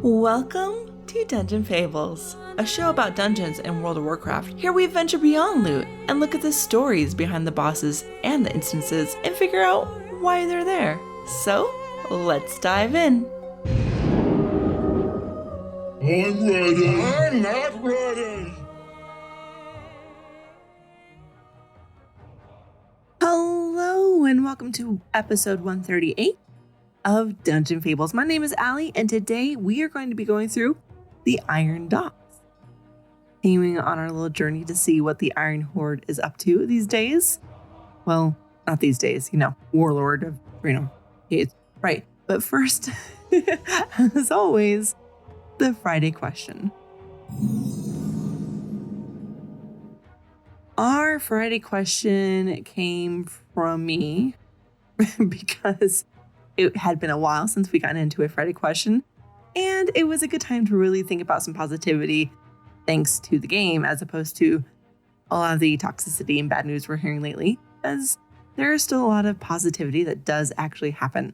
Welcome to Dungeon Fables, a show about dungeons in World of Warcraft. Here we venture beyond loot and look at the stories behind the bosses and the instances and figure out why they're there. So, let's dive in. I'm ready. I'm not ready. Hello and welcome to episode 138 of Dungeon Fables. My name is Allie, and today we are going to be going through the Iron Docks, continuing on our little journey to see what the Iron Horde is up to these days. Well, not these days, Warlord of Gates. Right. But first, as always, the Friday question. Our Friday question came from me because it had been a while since we got into a Friday question, and it was a good time to really think about some positivity thanks to the game, as opposed to a lot of the toxicity and bad news we're hearing lately, as there is still a lot of positivity that does actually happen.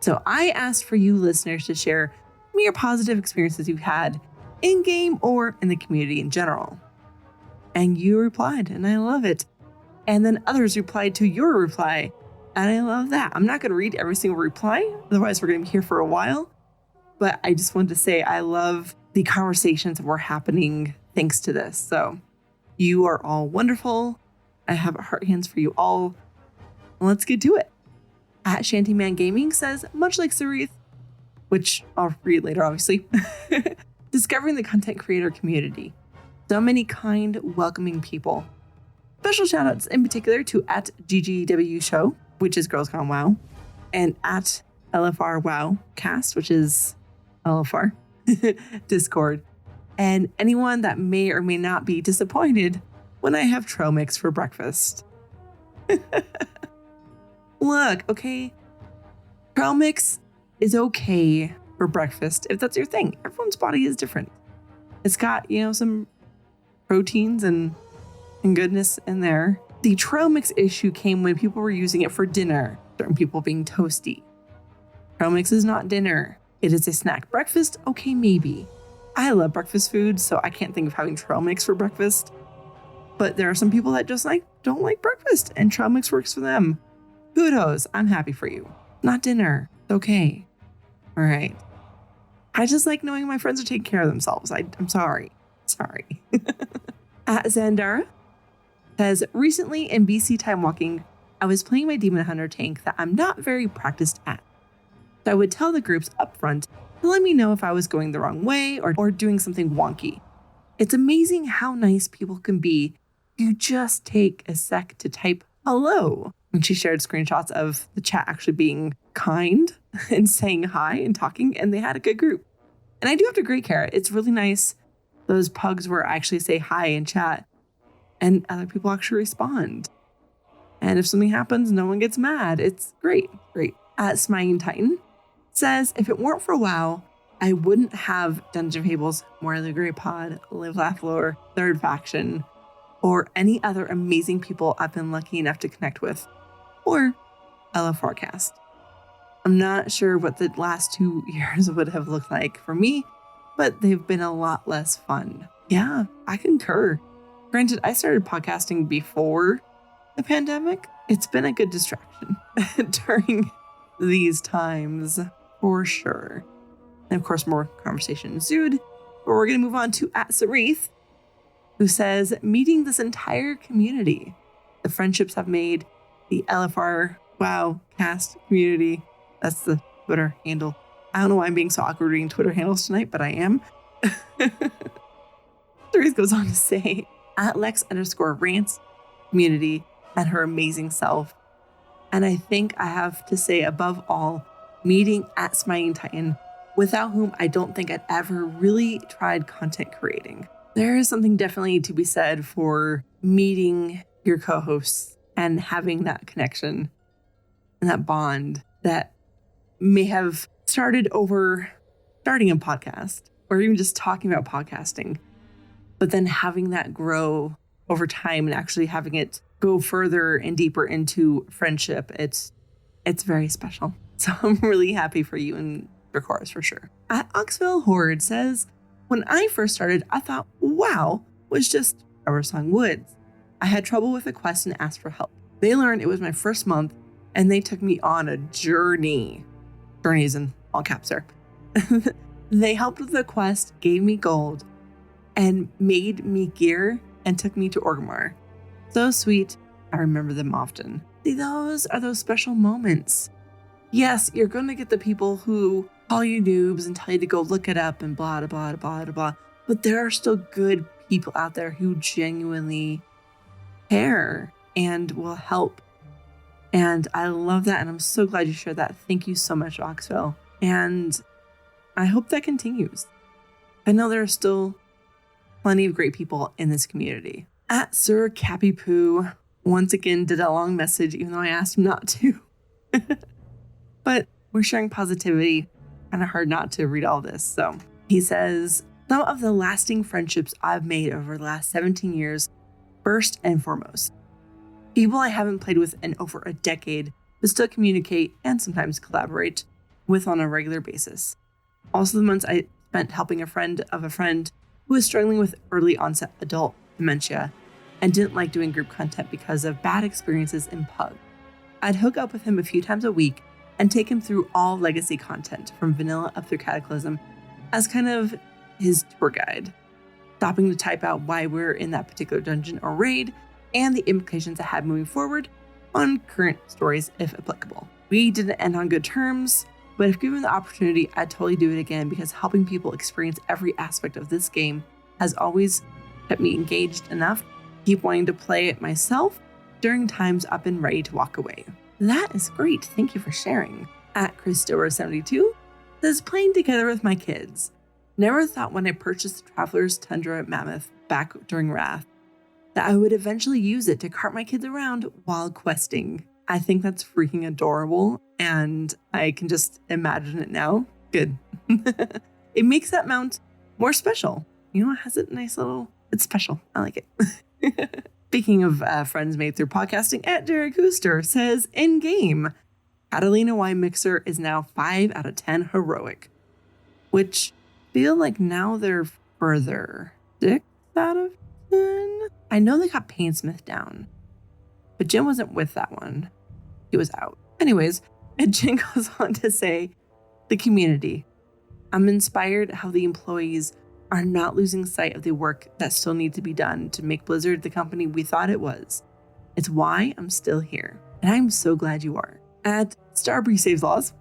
So I asked for you listeners to share your positive experiences you've had in-game or in the community in general. And you replied, and I love it. And then others replied to your reply, and I love that. I'm not going to read every single reply, otherwise we're going to be here for a while. But I just wanted to say I love the conversations that were happening thanks to this. So you are all wonderful. I have heart hands for you all. Let's get to it. At Shantyman Gaming says, much like Sarith, which I'll read later, obviously, discovering the content creator community. So many kind, welcoming people. Special shout outs in particular to at GGW Show, which is Girls Gone WoW, and at LFR WoW Cast, which is LFR Discord, and anyone that may or may not be disappointed when I have trail mix for breakfast. Look, okay, trail mix is okay for breakfast if that's your thing. Everyone's body is different. It's got, some proteins and goodness in there. The trail mix issue came when people were using it for dinner, certain people being toasty. Trail mix is not dinner. It is a snack. Breakfast, okay, maybe. I love breakfast food, so I can't think of having trail mix for breakfast. But there are some people that just don't like breakfast, and trail mix works for them. Kudos, I'm happy for you. Not dinner. It's okay. All right. I just like knowing my friends are taking care of themselves. I'm sorry. Sorry. At Zandara says, recently in BC Time Walking, I was playing my Demon Hunter tank that I'm not very practiced at. So I would tell the groups up front to let me know if I was going the wrong way or doing something wonky. It's amazing how nice people can be. You just take a sec to type hello. And she shared screenshots of the chat actually being kind and saying hi and talking, and they had a good group. And I do have to agree, Kara. It's really nice, those pugs where I actually say hi in chat and other people actually respond. And if something happens, no one gets mad. It's great. Great. At Smiling Titan says, if it weren't for WoW, I wouldn't have Dungeon Fables, More of the Grey Pod, Live Laugh Lore, Third Faction, or any other amazing people I've been lucky enough to connect with, or LFR Cast. I'm not sure what the last 2 years would have looked like for me, but they've been a lot less fun. Yeah, I concur. Granted, I started podcasting before the pandemic. It's been a good distraction during these times, for sure. And of course, more conversation ensued. But we're going to move on to at Sarith, who says, meeting this entire community. The friendships I've made, the LFR WoW Cast community. That's the Twitter handle. I don't know why I'm being so awkward reading Twitter handles tonight, but I am. Therese goes on to say, at Lex_rants community and her amazing self. And I think I have to say, above all, meeting at Smiling Titan, without whom I don't think I'd ever really tried content creating. There is something definitely to be said for meeting your co-hosts and having that connection and that bond that may have started over starting a podcast or even just talking about podcasting, but then having that grow over time and actually having it go further and deeper into friendship. It's very special. So I'm really happy for you and for chorus for sure. At Oxville Horde says, when I first started, I thought WoW was just Eversong Woods. I had trouble with a quest and asked for help. They learned it was my first month and they took me on a journey. Journeys in all caps there. They helped with the quest, gave me gold, and made me gear and took me to Orgrimmar. So sweet. I remember them often. See, those are those special moments. Yes, you're going to get the people who call you noobs and tell you to go look it up and blah, blah, blah, blah, blah. But there are still good people out there who genuinely care and will help. And I love that. And I'm so glad you shared that. Thank you so much, Oxville. And I hope that continues. I know there are still plenty of great people in this community. At Sir Cappy Poo, once again, did a long message, even though I asked him not to. But we're sharing positivity. Kind of hard not to read all this. So he says, some of the lasting friendships I've made over the last 17 years, first and foremost. People I haven't played with in over a decade, but still communicate and sometimes collaborate with on a regular basis. Also the months I spent helping a friend of a friend who was struggling with early onset adult dementia and didn't like doing group content because of bad experiences in pub. I'd hook up with him a few times a week and take him through all legacy content from vanilla up through Cataclysm as kind of his tour guide, stopping to type out why we're in that particular dungeon or raid and the implications it had moving forward on current stories if applicable. We didn't end on good terms, but if given the opportunity, I'd totally do it again because helping people experience every aspect of this game has always kept me engaged enough to keep wanting to play it myself during times I've been ready to walk away. That is great. Thank you for sharing. At Christopher72 says, playing together with my kids. Never thought when I purchased the Traveler's Tundra Mammoth back during Wrath that I would eventually use it to cart my kids around while questing. I think that's freaking adorable and I can just imagine it now. Good. It makes that mount more special. You know, it has a nice little, it's special. I like it. Speaking of friends made through podcasting, at Derek Hooster says, in game, Catalina Wine Mixer is now 5 out of 10 heroic, which feel like now they're further 6 out of 10. I know they got Painsmith down, but Jim wasn't with that one. He was out. Anyways, and Jim goes on to say, the community. I'm inspired how the employees are not losing sight of the work that still needs to be done to make Blizzard the company we thought it was. It's why I'm still here. And I'm so glad you are. At Starbreeze Saves Laws.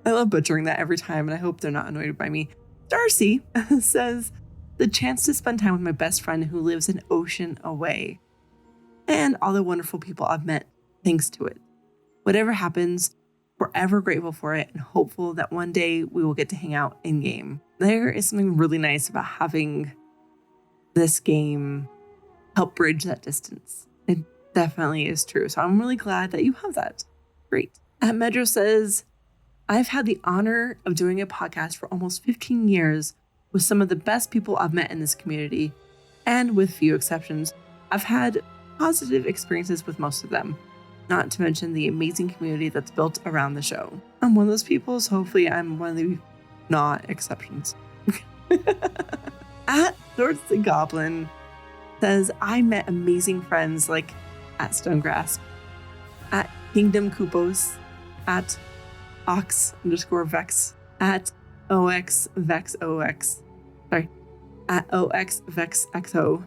I love butchering that every time, and I hope they're not annoyed by me. Darcy says, the chance to spend time with my best friend who lives an ocean away. And all the wonderful people I've met thanks to it. Whatever happens, forever grateful for it and hopeful that one day we will get to hang out in game. There is something really nice about having this game help bridge that distance. It definitely is true. So I'm really glad that you have that. Great. Medro says, I've had the honor of doing a podcast for almost 15 years with some of the best people I've met in this community. And with few exceptions, I've had positive experiences with most of them. Not to mention the amazing community that's built around the show. I'm one of those people, so hopefully I'm one of the not exceptions. At Swords the Goblin says, I met amazing friends like at Stonegrass, at Kingdom Kupos, at Ox_Vex, at OXVexOX, at OXVexXO,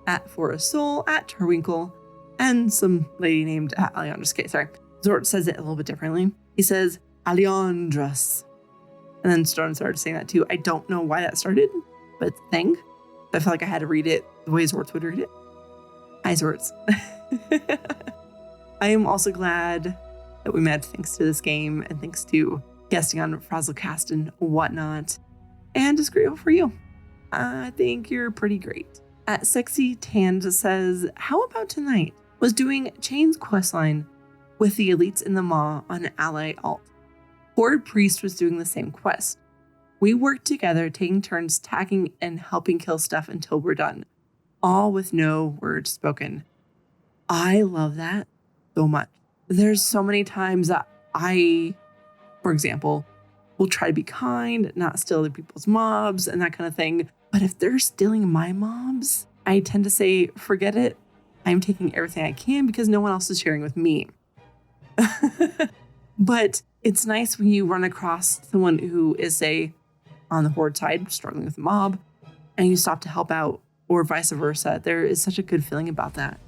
at Forest Soul, at Terwinkle, and some lady named Alejandras. Okay, sorry. Zort says it a little bit differently. He says, Alejandras. And then Stone started saying that too. I don't know why that started, but it's a thing. I felt like I had to read it the way Zorts would read it. Hi, Zorts. I am also glad that we met thanks to this game and thanks to guesting on Frazzlecast and whatnot. And just grateful for you. I think you're pretty great. At Sexy Tand says, how about tonight? Was doing Chain's questline with the elites in the Maw on Ally Alt. Horde Priest was doing the same quest. We worked together, taking turns tagging and helping kill stuff until we're done. All with no words spoken. I love that so much. There's so many times that I For example, we'll try to be kind, not steal other people's mobs and that kind of thing. But if they're stealing my mobs, I tend to say, forget it. I'm taking everything I can because no one else is sharing with me. But it's nice when you run across someone who is, say, on the horde side, struggling with a mob, and you stop to help out, or vice versa. There is such a good feeling about that.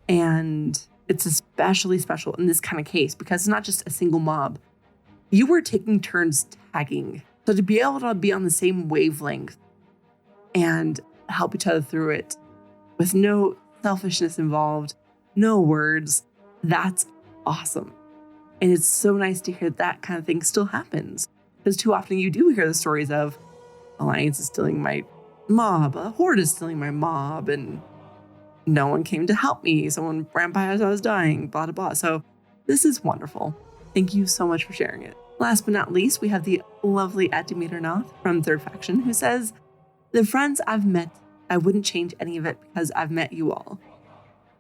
And it's especially special in this kind of case because it's not just a single mob. You were taking turns tagging. So to be able to be on the same wavelength and help each other through it with no selfishness involved, no words, that's awesome. And it's so nice to hear that kind of thing still happens. Because too often you do hear the stories of Alliance is stealing my mob, a horde is stealing my mob, and no one came to help me. Someone ran by as I was dying, blah, blah, blah. So this is wonderful. Thank you so much for sharing it. Last but not least, we have the lovely Demeter from Third Faction who says, the friends I've met, I wouldn't change any of it because I've met you all.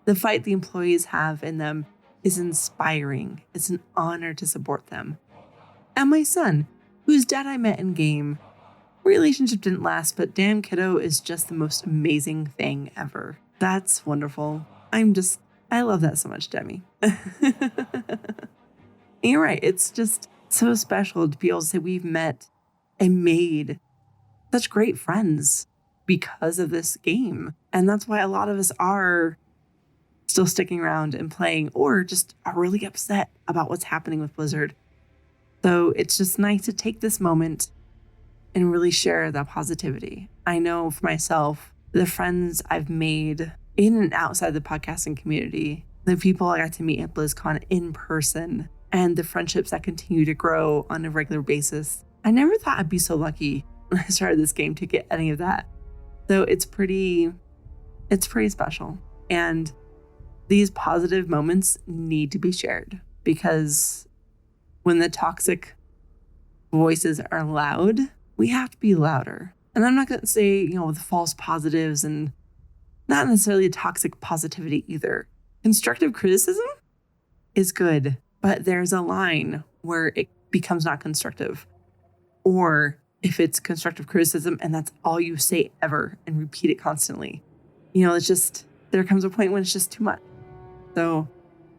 The fight the employees have in them is inspiring. It's an honor to support them. And my son, whose dad I met in game, relationship didn't last, but damn kiddo is just the most amazing thing ever. That's wonderful. I love that so much, Demi. You're right. It's just so special to be able to say we've met and made such great friends because of this game. And that's why a lot of us are still sticking around and playing, or just are really upset about what's happening with Blizzard. So it's just nice to take this moment and really share that positivity. I know for myself, the friends I've made in and outside the podcasting community, the people I got to meet at BlizzCon in person, and the friendships that continue to grow on a regular basis. I never thought I'd be so lucky when I started this game to get any of that. So it's pretty special. And these positive moments need to be shared because when the toxic voices are loud, we have to be louder. And I'm not going to say, the false positives and not necessarily toxic positivity either. Constructive criticism is good, but there's a line where it becomes not constructive. Or if it's constructive criticism and that's all you say ever and repeat it constantly, it's just, there comes a point when it's just too much. So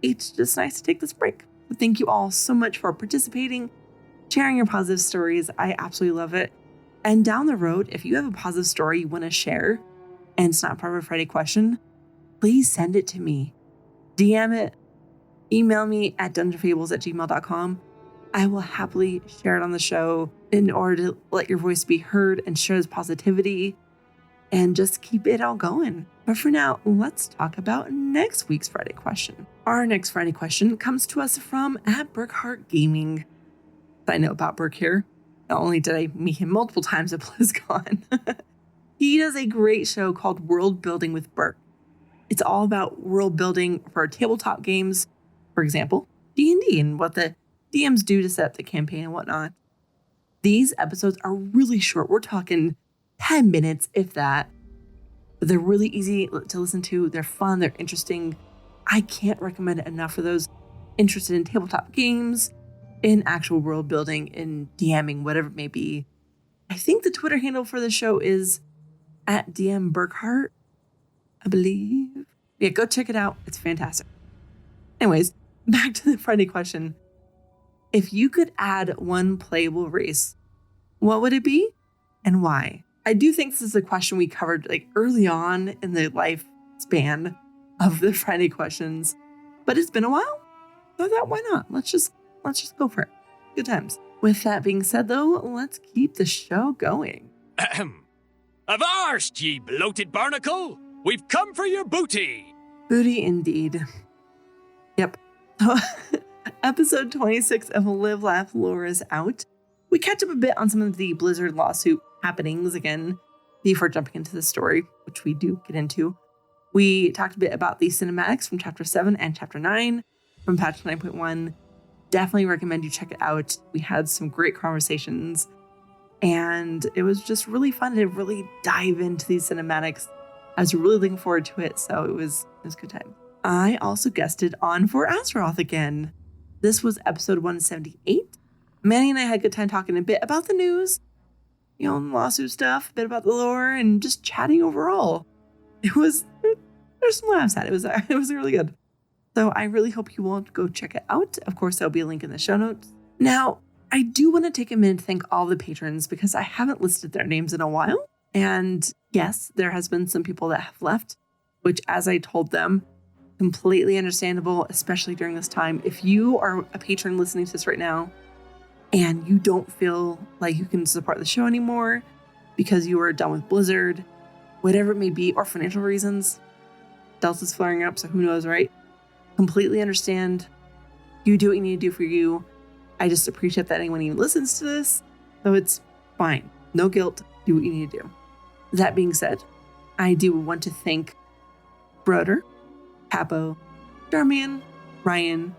it's just nice to take this break. But thank you all so much for participating, sharing your positive stories. I absolutely love it. And down the road, if you have a positive story you want to share and it's not part of a Friday question, please send it to me. DM it, email me at dungeonfables@gmail.com. I will happily share it on the show in order to let your voice be heard and share this positivity and just keep it all going. But for now, let's talk about next week's Friday question. Our next Friday question comes to us from @Burkhart Gaming. I know about Burk here. Not only did I meet him multiple times at BlizzCon, he does a great show called World Building with Burk. It's all about world building for tabletop games, for example, D&D, and what the DMs do to set up the campaign and whatnot. These episodes are really short. We're talking 10 minutes, if that. But they're really easy to listen to. They're fun. They're interesting. I can't recommend it enough for those interested in tabletop games, in actual world building, in DMing, whatever it may be. I think the Twitter handle for the show is @DMBurkhart, I believe. Yeah, go check it out. It's fantastic. Anyways, back to the Friday question. If you could add one playable race, what would it be and why? I do think this is a question we covered early on in the lifespan of the Friday questions, but it's been a while. So I thought, why not? Let's just go for it. Good times. With that being said, though, let's keep the show going. Avast, ye bloated barnacle! We've come for your booty! Booty indeed. Yep. So, episode 26 of Live, Laugh, Lore is out. We catch up a bit on some of the Blizzard lawsuit happenings again before jumping into the story, which we do get into. We talked a bit about the cinematics from Chapter 7 and Chapter 9 from patch 9.1. Definitely recommend you check it out. We had some great conversations, and it was just really fun to really dive into these cinematics. I was really looking forward to it, so it was a good time. I also guested on for Azeroth again. This was episode 178, Manny and I had a good time talking a bit about the news, lawsuit stuff, a bit about the lore, and just chatting overall. There's some laughs at it. It was really good. So I really hope you will go check it out. Of course, there'll be a link in the show notes. Now, I do want to take a minute to thank all the patrons because I haven't listed their names in a while. And yes, there has been some people that have left, which, as I told them, completely understandable, especially during this time. If you are a patron listening to this right now and you don't feel like you can support the show anymore because you are done with Blizzard, whatever it may be, or financial reasons, Delta's flaring up, so who knows, right? Completely understand. You do what you need to do for you. I just appreciate that anyone even listens to this, so it's fine. No guilt. Do what you need to do. That being said, I do want to thank Broder, Capo, Darman, Ryan,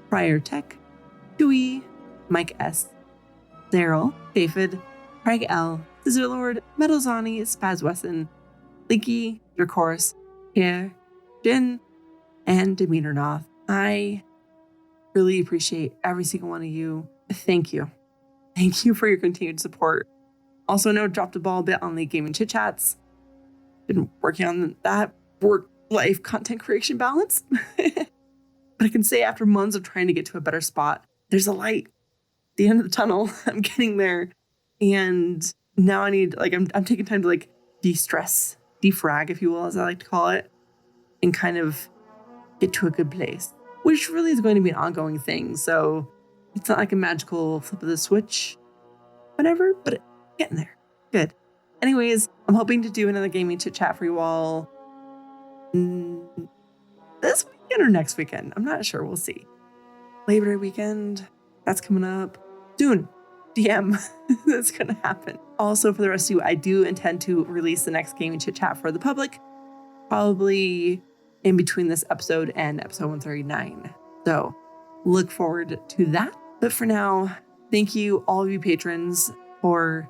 Friar Tech, Dewey, Mike S, Daryl, David, Craig L, Scissorlord, Metalzani, Spaz Wesson, Leaky, Dracoris, Pierre, Jin, and Demeter Noth. I really appreciate every single one of you. Thank you. Thank you for your continued support. Also, I know I dropped the ball a bit on the gaming chit chats. Been working on that work-life content creation balance. But I can say after months of trying to get to a better spot, there's a light at the end of the tunnel. I'm getting there. And now I need, I'm taking time to de-stress, defrag, if you will, as I like to call it, and kind of get to a good place, which really is going to be an ongoing thing. So it's not like a magical flip of the switch, whatever, but it's getting there. Good. Anyways, I'm hoping to do another gaming chit chat for you all this weekend or next weekend. I'm not sure. We'll see. Labor Day weekend, that's coming up soon. DM, that's going to happen. Also, for the rest of you, I do intend to release the next gaming chit chat for the public, probably in between this episode and episode 139. So look forward to that. But for now, thank you, all of you patrons, for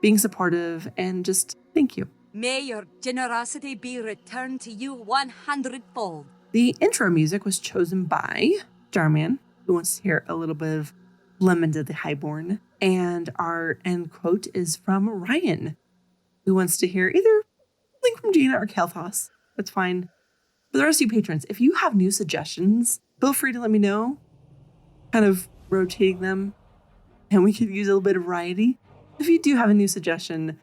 being supportive, and just thank you. May your generosity be returned to you 100-fold. The intro music was chosen by Jarman, who wants to hear a little bit of Lemon to the Highborn. And our end quote is from Ryan, who wants to hear either link from Gina or Kelthos. That's fine. For the rest of you patrons, if you have new suggestions, feel free to let me know. Kind of rotating them, and we could use a little bit of variety. If you do have a new suggestion,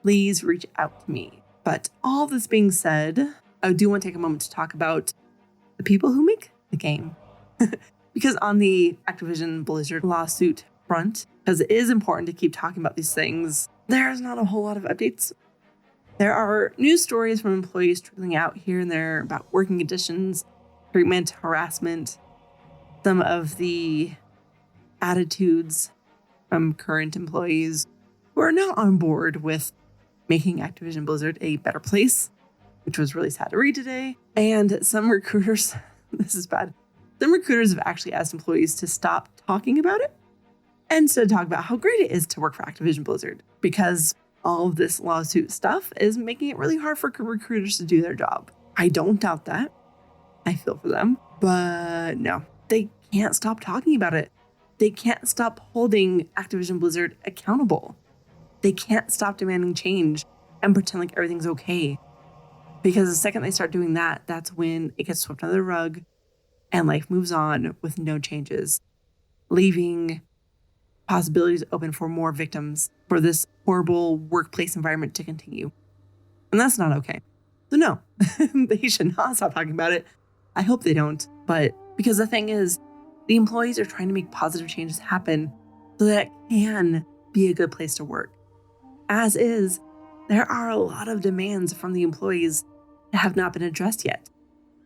please reach out to me. But all this being said, I do want to take a moment to talk about the people who make the game. Because on the Activision Blizzard lawsuit front, because it is important to keep talking about these things, there's not a whole lot of updates. There are news stories from employees trickling out here and there about working conditions, treatment, harassment, some of the attitudes from current employees who are not on board with making Activision Blizzard a better place, which was really sad to read today. And some recruiters, this is bad, some recruiters have actually asked employees to stop talking about it and instead talk about how great it is to work for Activision Blizzard, because all of this lawsuit stuff is making it really hard for recruiters to do their job. I don't doubt that. I feel for them, but no, they can't stop talking about it. They can't stop holding Activision Blizzard accountable. They can't stop demanding change and pretend like everything's okay. Because the second they start doing that, that's when it gets swept under the rug and life moves on with no changes, leaving possibilities open for more victims for this horrible workplace environment to continue. And that's not okay. So no, they should not stop talking about it. I hope they don't. But because the thing is, the employees are trying to make positive changes happen so that it can be a good place to work. As is, there are a lot of demands from the employees that have not been addressed yet.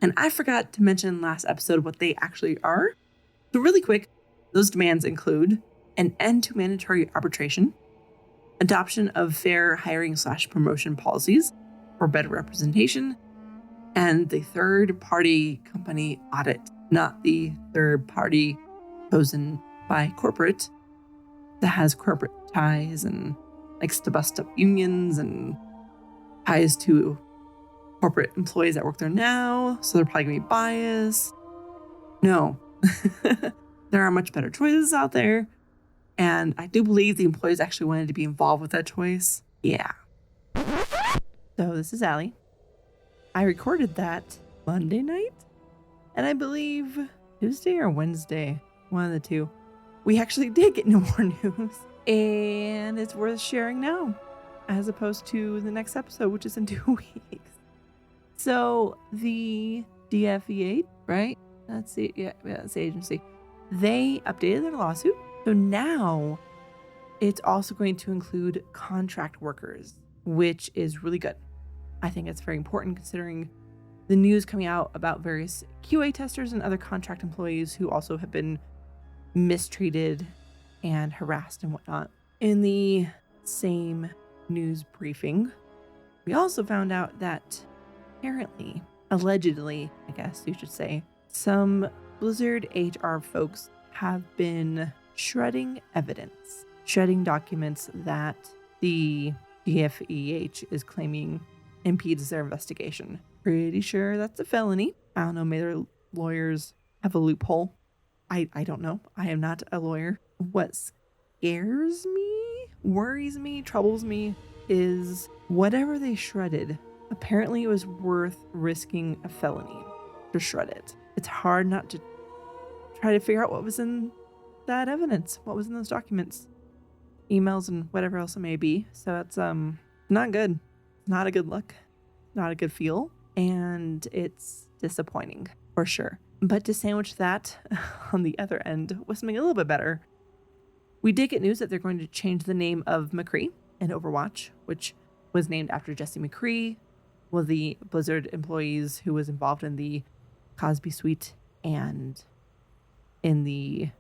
And I forgot to mention last episode what they actually are. So really quick, those demands include an end to mandatory arbitration, adoption of fair hiring/promotion policies for better representation, and the third-party company audit, not the third party chosen by corporate that has corporate ties and likes to bust up unions and ties to corporate employees that work there now, so they're probably going to be biased. No. There are much better choices out there. And I do believe the employees actually wanted to be involved with that choice. Yeah. So this is Allie. I recorded that Monday night. And I believe Tuesday or Wednesday, one of the two, we actually did get no more news. And it's worth sharing now, as opposed to the next episode, which is in 2 weeks. So the DFEH, right? That's the agency. They updated their lawsuit. So now it's also going to include contract workers, which is really good. I think it's very important considering the news coming out about various QA testers and other contract employees who also have been mistreated and harassed and whatnot. In the same news briefing, we also found out that apparently, allegedly, I guess you should say, some Blizzard HR folks have been shredding evidence, shredding documents that the DFEH is claiming impedes their investigation. Pretty sure that's a felony. I don't know, maybe their lawyers have a loophole. I don't know. I am not a lawyer. What scares me, worries me, troubles me is whatever they shredded, apparently it was worth risking a felony to shred it. It's hard not to try to figure out what was in that evidence, what was in those documents, emails and whatever else it may be. So it's not good. Not a good look, not a good feel, and it's disappointing for sure. But to sandwich that on the other end with something a little bit better, we did get news that they're going to change the name of McCree in Overwatch, which was named after Jesse McCree, one of the Blizzard employees who was involved in the Cosby Suite and in the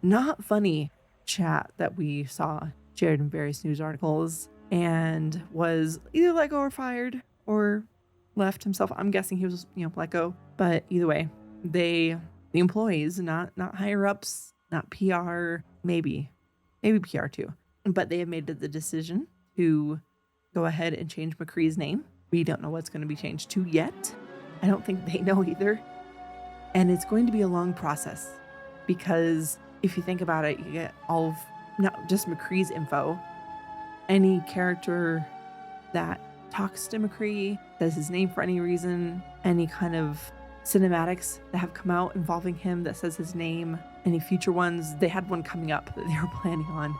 not funny chat that we saw shared in various news articles, and was either let go or fired or left himself. I'm guessing he was, let go. But either way, the employees, not higher ups, not PR, maybe PR too, but they have made the decision to go ahead and change McCree's name. We don't know what's going to be changed to yet. I don't think they know either. And it's going to be a long process because if you think about it, you get all of not just McCree's info, any character that talks to McCree, says his name for any reason, any kind of cinematics that have come out involving him that says his name, any future ones. They had one coming up that they were planning on.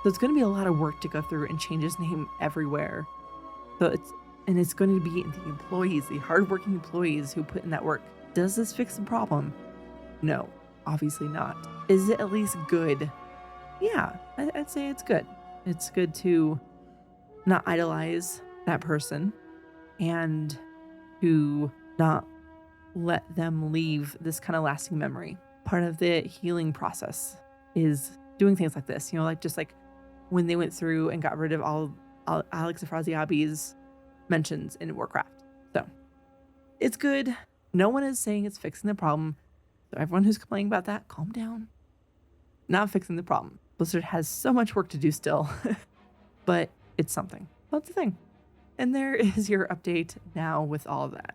So it's going to be a lot of work to go through and change his name everywhere. So it's going to be the employees, the hardworking employees who put in that work. Does this fix the problem? No, obviously not. Is it at least good? Yeah, I'd say it's good. It's good to not idolize that person and to not let them leave this kind of lasting memory. Part of the healing process is doing things like this, like when they went through and got rid of all Alex Afraziabi's mentions in Warcraft. So it's good. No one is saying it's fixing the problem. So everyone who's complaining about that, calm down. Not fixing the problem. Blizzard has so much work to do still, but it's something. That's the thing. And there is your update now with all of that.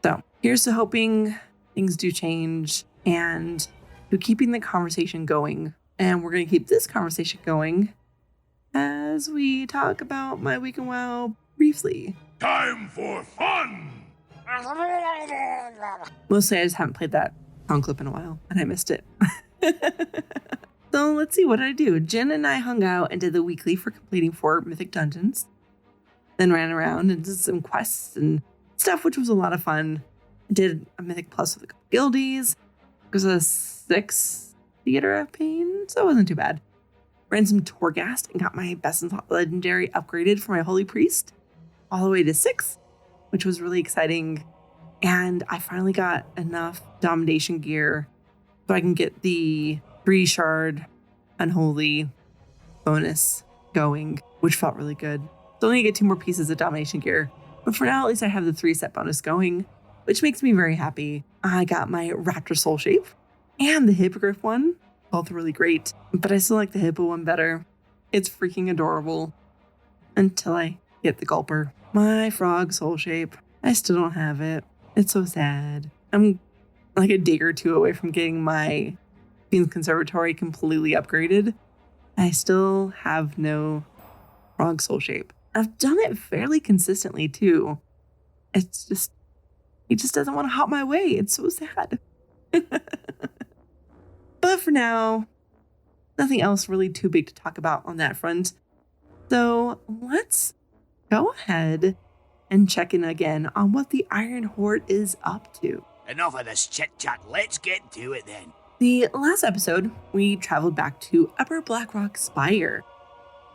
So here's to hoping things do change and to keeping the conversation going. And we're going to keep this conversation going as we talk about my week in WoW briefly. Time for fun! Mostly I just haven't played that sound clip in a while and I missed it. So let's see, what did I do? Jen and I hung out and did the weekly for completing 4 mythic dungeons. Then ran around and did some quests and stuff, which was a lot of fun. I did a mythic plus with a couple guildies. It was a 6 theater of pain, so it wasn't too bad. Ran some Torghast and got my best in slot legendary upgraded for my holy priest all the way to 6, which was really exciting. And I finally got enough domination gear so I can get the 3 shard unholy bonus going, which felt really good. So only get 2 more pieces of domination gear, but for now at least I have the 3 set bonus going, which makes me very happy. I got my raptor soul shape and the hippogriff one, both really great, but I still like the hippo one better. It's freaking adorable until I get the gulper. My frog soul shape, I still don't have it. It's so sad. I'm like a day or 2 away from getting my Queen's Conservatory completely upgraded. I still have no frog soul shape. I've done it fairly consistently too. It's just, he just doesn't want to hop my way. It's so sad. But for now, nothing else really too big to talk about on that front. So let's go ahead and check in again on what the Iron Horde is up to. Enough of this chit-chat, let's get to it then. The last episode, we traveled back to Upper Blackrock Spire.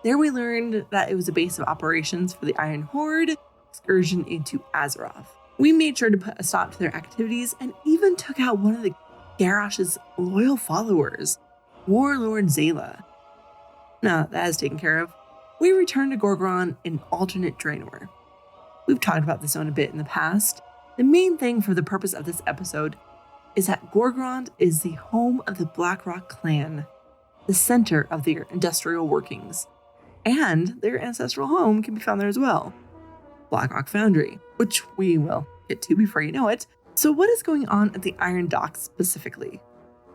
There we learned that it was a base of operations for the Iron Horde excursion into Azeroth. We made sure to put a stop to their activities and even took out one of the Garrosh's loyal followers, Warlord Zayla. Now that is taken care of, we return to Gorgron in alternate Draenor. We've talked about this zone a bit in the past. The main thing for the purpose of this episode is that Gorgron is the home of the Blackrock clan, the center of their industrial workings, and their ancestral home can be found there as well, Blackrock Foundry, which we will get to before you know it. So what is going on at the Iron Docks specifically?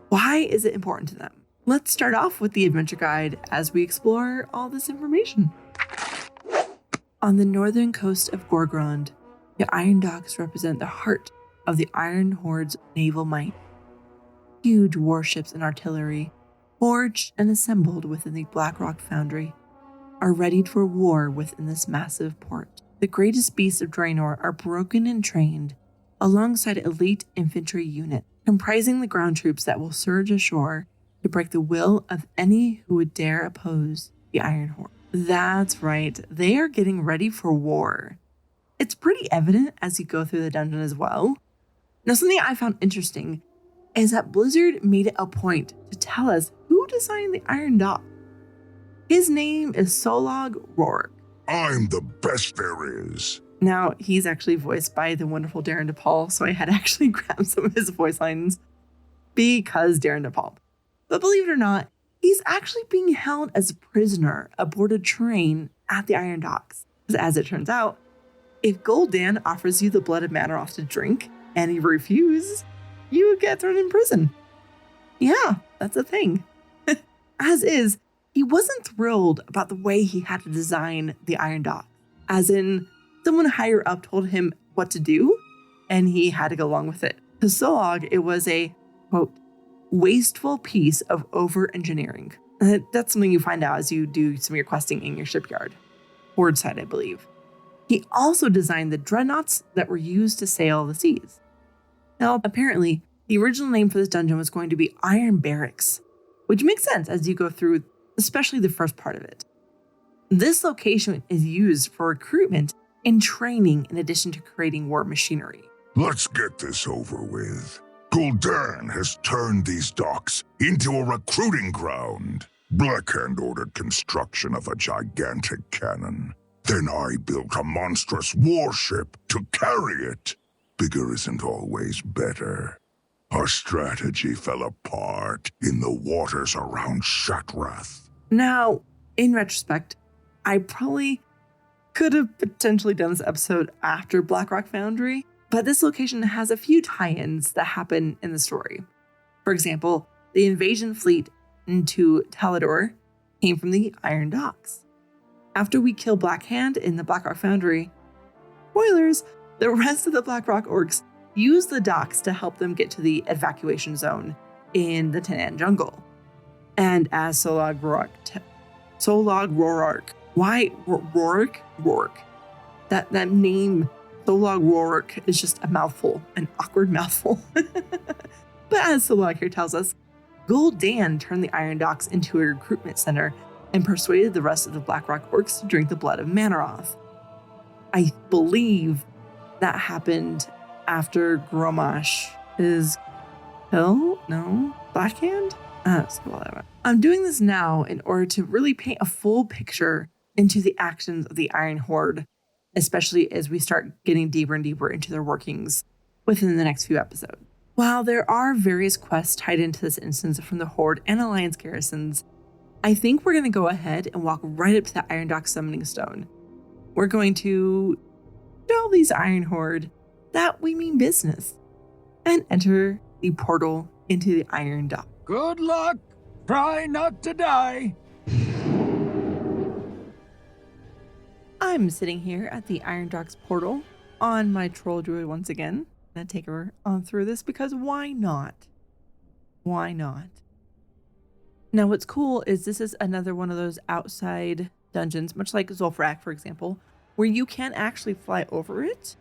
Why is it important to them? Let's start off with the adventure guide as we explore all this information. On the northern coast of Gorgrond, the Iron Docks represent the heart of the Iron Horde's naval might. Huge warships and artillery, forged and assembled within the Blackrock Foundry, are readied for war within this massive port. The greatest beasts of Draenor are broken and trained alongside elite infantry units, comprising the ground troops that will surge ashore to break the will of any who would dare oppose the Iron Horde. That's right, they are getting ready for war. It's pretty evident as you go through the dungeon as well. Now, something I found interesting is that Blizzard made it a point to tell us who designed the Iron Dock. His name is Solog Rourke. I'm the best there is. Now, he's actually voiced by the wonderful Darren DePaul, so I had to actually grab some of his voice lines because Darren DePaul. But believe it or not, he's actually being held as a prisoner aboard a train at the Iron Docks. As it turns out, if Gul'dan offers you the blood of Manaroth to drink and you refuse, you get thrown in prison. Yeah, that's a thing. As is, he wasn't thrilled about the way he had to design the Iron Dock. As in, someone higher up told him what to do, and he had to go along with it. To Solog, it was a, quote, wasteful piece of over-engineering. That's something you find out as you do some of your questing in your shipyard. Horde side, I believe. He also designed the dreadnoughts that were used to sail the seas. Now, apparently, the original name for this dungeon was going to be Iron Barracks, which makes sense as you go through, especially the first part of it. This location is used for recruitment and training in addition to creating war machinery. Let's get this over with. Gul'dan has turned these docks into a recruiting ground. Blackhand ordered construction of a gigantic cannon. Then I built a monstrous warship to carry it. Bigger isn't always better. Our strategy fell apart in the waters around Shatrath. Now, in retrospect, I probably could have potentially done this episode after Blackrock Foundry, but this location has a few tie-ins that happen in the story. For example, the invasion fleet into Talador came from the Iron Docks. After we kill Blackhand in the Blackrock Foundry, spoilers, the rest of the Blackrock orcs use the docks to help them get to the evacuation zone in the Tanan jungle. And as Solog Rourke. Why Rourke? Rourke. That name, Solog Rourke, is just a mouthful, an awkward mouthful. But as Solog here tells us, Gul'dan turned the Iron Docks into a recruitment center and persuaded the rest of the Blackrock orcs to drink the blood of Manaroth. I believe that happened after Gromash is killed? No? Blackhand? I'm doing this now in order to really paint a full picture into the actions of the Iron Horde, especially as we start getting deeper and deeper into their workings within the next few episodes. While there are various quests tied into this instance from the Horde and Alliance garrisons, I think we're going to go ahead and walk right up to the Iron Dock Summoning Stone. We're going to tell these Iron Horde that we mean business and enter the portal into the Iron Dock. Good luck. Try not to die. I'm sitting here at the Iron Docks portal on my troll druid once again. I'm gonna take her on through this because why not? Why not? Now what's cool is this is another one of those outside dungeons, much like Zul'Farrak, for example, where you can actually fly over it,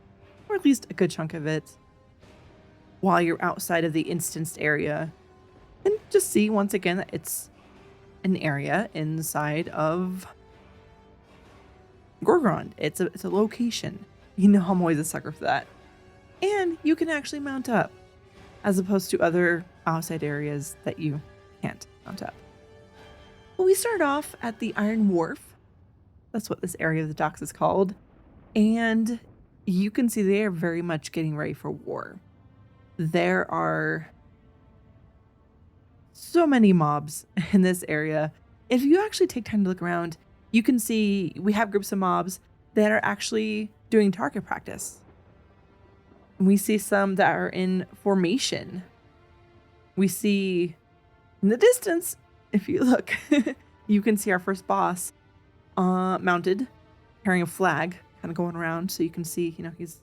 or at least a good chunk of it, while you're outside of the instanced area. And just see once again that it's an area inside of Gorgrond. It's a location. You know I'm always a sucker for that. And you can actually mount up, as opposed to other outside areas that you can't mount up. But we start off at the Iron Wharf. That's what this area of the docks is called. And you can see they are very much getting ready for war. There are so many mobs in this area. If you actually take time to look around, you can see we have groups of mobs that are actually doing target practice. We see some that are in formation. We see in the distance, if you look, you can see our first boss mounted, carrying a flag, kind of going around. So you can see, he's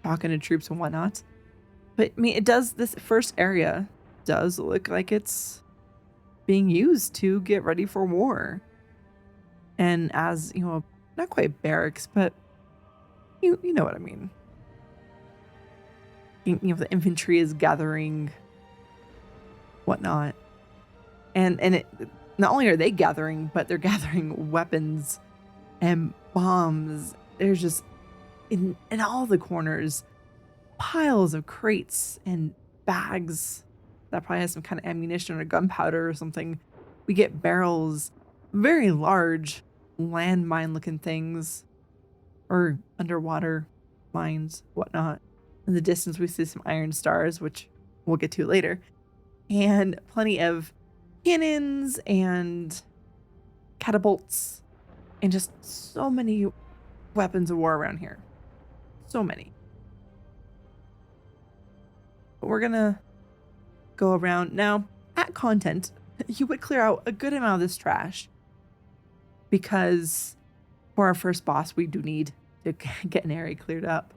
talking to troops and whatnot. But I mean, this first area does look like it's being used to get ready for war. And as, not quite barracks, but you know what I mean. The infantry is gathering whatnot. And it, not only are they gathering, but they're gathering weapons and bombs. There's just, in all the corners, piles of crates and bags that probably has some kind of ammunition or gunpowder or something. We get barrels, very large landmine looking things, or underwater mines, whatnot. In the distance, we see some iron stars, which we'll get to later, and plenty of cannons and catapults, and just so many weapons of war around here. So many. But we're gonna go around now. At content, you would clear out a good amount of this trash, because for our first boss, we do need to get an area cleared up.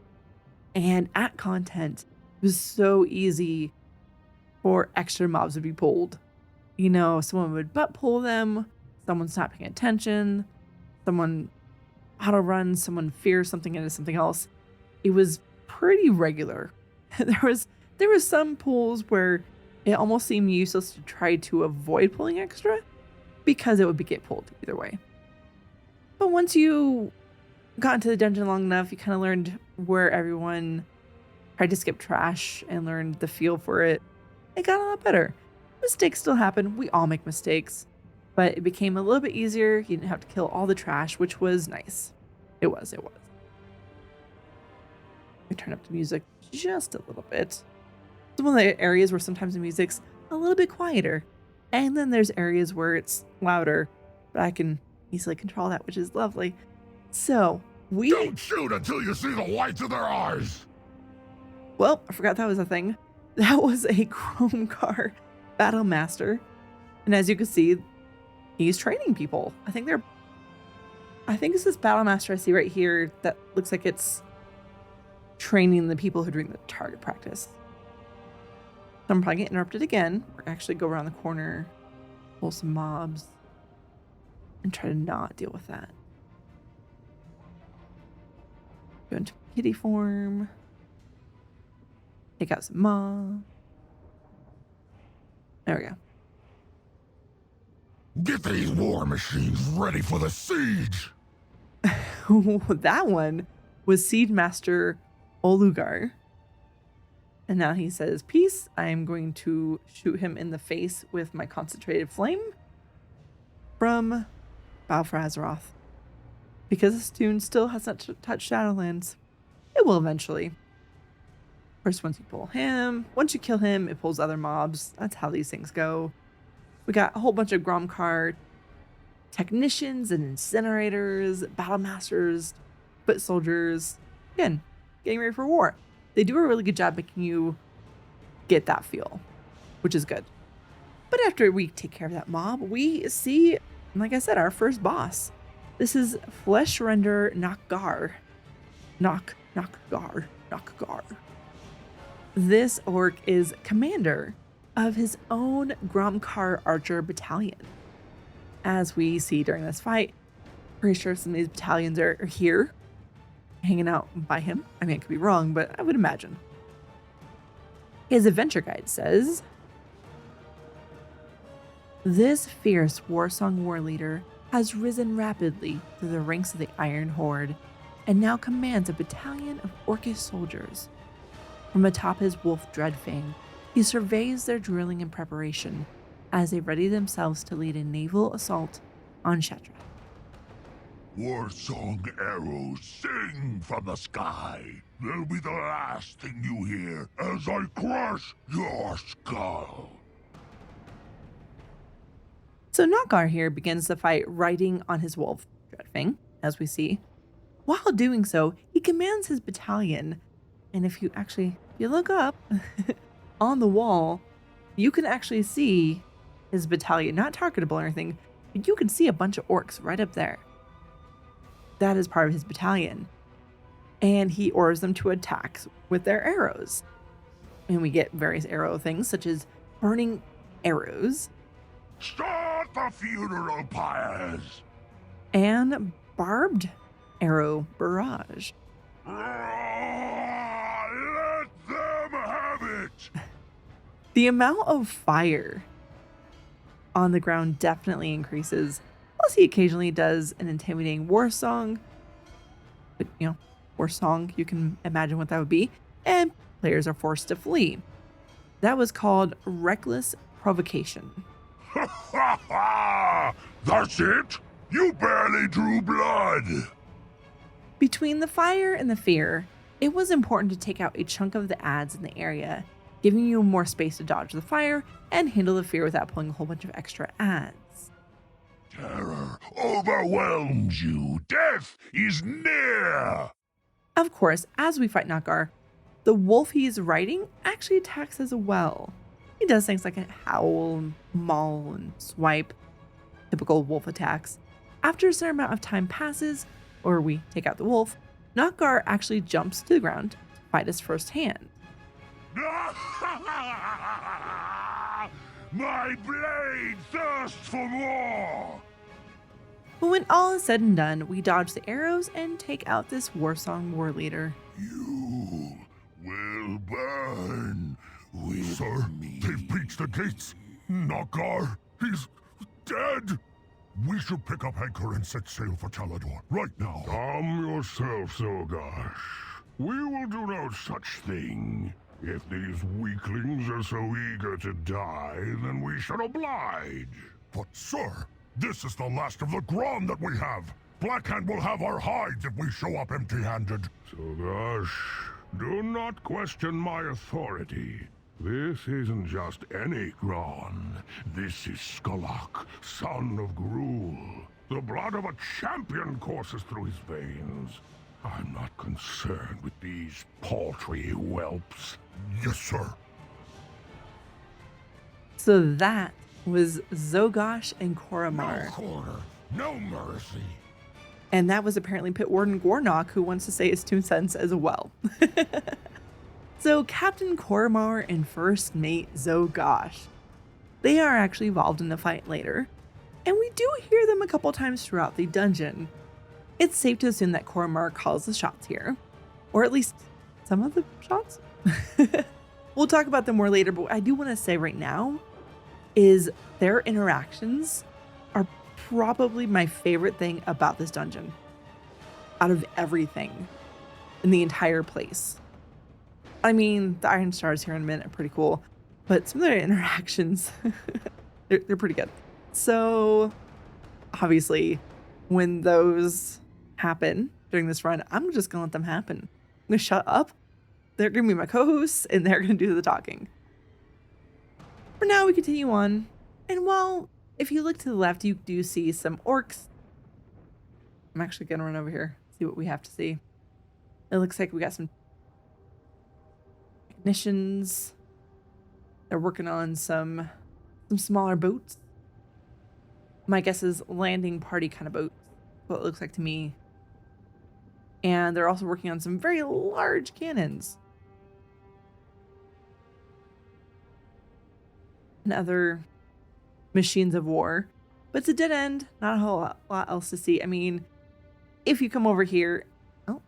And at content, it was so easy for extra mobs to be pulled. Someone would butt pull them, someone's not paying attention, someone auto runs, someone fears something into something else. It was pretty regular. There was some pulls where it almost seemed useless to try to avoid pulling extra, because it would get pulled either way. But once you got into the dungeon long enough, you kind of learned where everyone tried to skip trash and learned the feel for it. It got a lot better. Mistakes still happen. We all make mistakes. But it became a little bit easier. You didn't have to kill all the trash, which was nice. It was. Let me turn up the music just a little bit. It's one of the areas where sometimes the music's a little bit quieter. And then there's areas where it's louder. But I can easily control that, which is lovely. So, Don't shoot until you see the whites of their eyes! Well, I forgot that was a thing. That was a Chrome Car Battle Master. And as you can see, he's training people. I think it's this Battle Master I see right here that looks like it's training the people who are doing the target practice. So I'm probably getting interrupted again. We're actually go around the corner, pull some mobs, and try to not deal with that. Go into kitty form. Take out some mobs. There we go. Get these war machines ready for the siege! That one was Siege Master Olugar. And now he says, peace. I am going to shoot him in the face with my concentrated flame from Bow for Azeroth. Because this tune still has not touched Shadowlands. It will eventually. First, once you kill him, it pulls other mobs. That's how these things go. We got a whole bunch of Gromkar technicians and incinerators, battle masters, foot soldiers. Again, getting ready for war. They do a really good job making you get that feel, which is good. But after we take care of that mob, we see, like I said, our first boss. This is Fleshrender Nakgar. Nakgar. This orc is commander of his own Gromkar Archer battalion. As we see during this fight, pretty sure some of these battalions are here, hanging out by him. I mean, I could be wrong, but I would imagine. His adventure guide says, this fierce Warsong war leader has risen rapidly through the ranks of the Iron Horde and now commands a battalion of orcish soldiers. From atop his wolf Dreadfang, he surveys their drilling and preparation as they ready themselves to lead a naval assault on Shattrath. Warsong arrows sing from the sky. They'll be the last thing you hear as I crush your skull. So Nakgar here begins the fight riding on his wolf, Dreadfang, as we see. While doing so, he commands his battalion, and if you look up on the wall, you can actually see his battalion, not targetable or anything, but you can see a bunch of orcs right up there. That is part of his battalion. And he orders them to attack with their arrows. And we get various arrow things, such as burning arrows. Start the funeral pyres! And barbed arrow barrage. Let them have it! The amount of fire on the ground definitely increases. Plus, he occasionally does an intimidating war song. But, war song, you can imagine what that would be. And players are forced to flee. That was called Reckless Provocation. Ha ha ha! That's it? You barely drew blood! Between the fire and the fear, it was important to take out a chunk of the adds in the area, giving you more space to dodge the fire and handle the fear without pulling a whole bunch of extra adds. Terror overwhelms you. Death is near! Of course, as we fight Nakgar, the wolf he's riding actually attacks as well. He does things like a howl, and maul, and swipe, typical wolf attacks. After a certain amount of time passes, or we take out the wolf, Nakgar actually jumps to the ground to fight us firsthand. My blade thirsts for more! But when all is said and done, we dodge the arrows and take out this Warsong war leader. You will burn with me. They've breached the gates. Nakgar, he's dead. We should pick up anchor and set sail for Talador right now. Calm yourself, Zogash. We will do no such thing. If these weaklings are so eager to die, then we should oblige. But, sir, this is the last of the Gron that we have. Blackhand will have our hides if we show up empty-handed. Zogash, do not question my authority. This isn't just any Gron. This is Skulak, son of Gruul. The blood of a champion courses through his veins. I'm not concerned with these paltry whelps. Yes, sir. So that was Zogash and Koramar. No quarter, no mercy. And that was apparently Pit Warden Gornok, who wants to say his 2 cents as well. So Captain Koramar and First Mate Zogash, they are actually involved in the fight later, and we do hear them a couple times throughout the dungeon. It's safe to assume that Koramar calls the shots here, or at least some of the shots. We'll talk about them more later, but what I do want to say right now is their interactions are probably my favorite thing about this dungeon out of everything in the entire place. I mean, the Iron Stars here in a minute are pretty cool, but some of their interactions, they're pretty good. So obviously when those happen during this run, I'm just gonna let them happen. I'm gonna shut up. They're gonna be my co-hosts and they're gonna do the talking. For now, we continue on. And while if you look to the left, you do see some orcs. I'm actually gonna run over here, see what we have to see. It looks like we got some technicians. They're working on some some smaller boats. My guess is landing party kind of boats, what it looks like to me. And they're also working on some very large cannons. And other machines of war. But it's a dead end, not a whole lot else to see. I mean, if you come over here... Oh,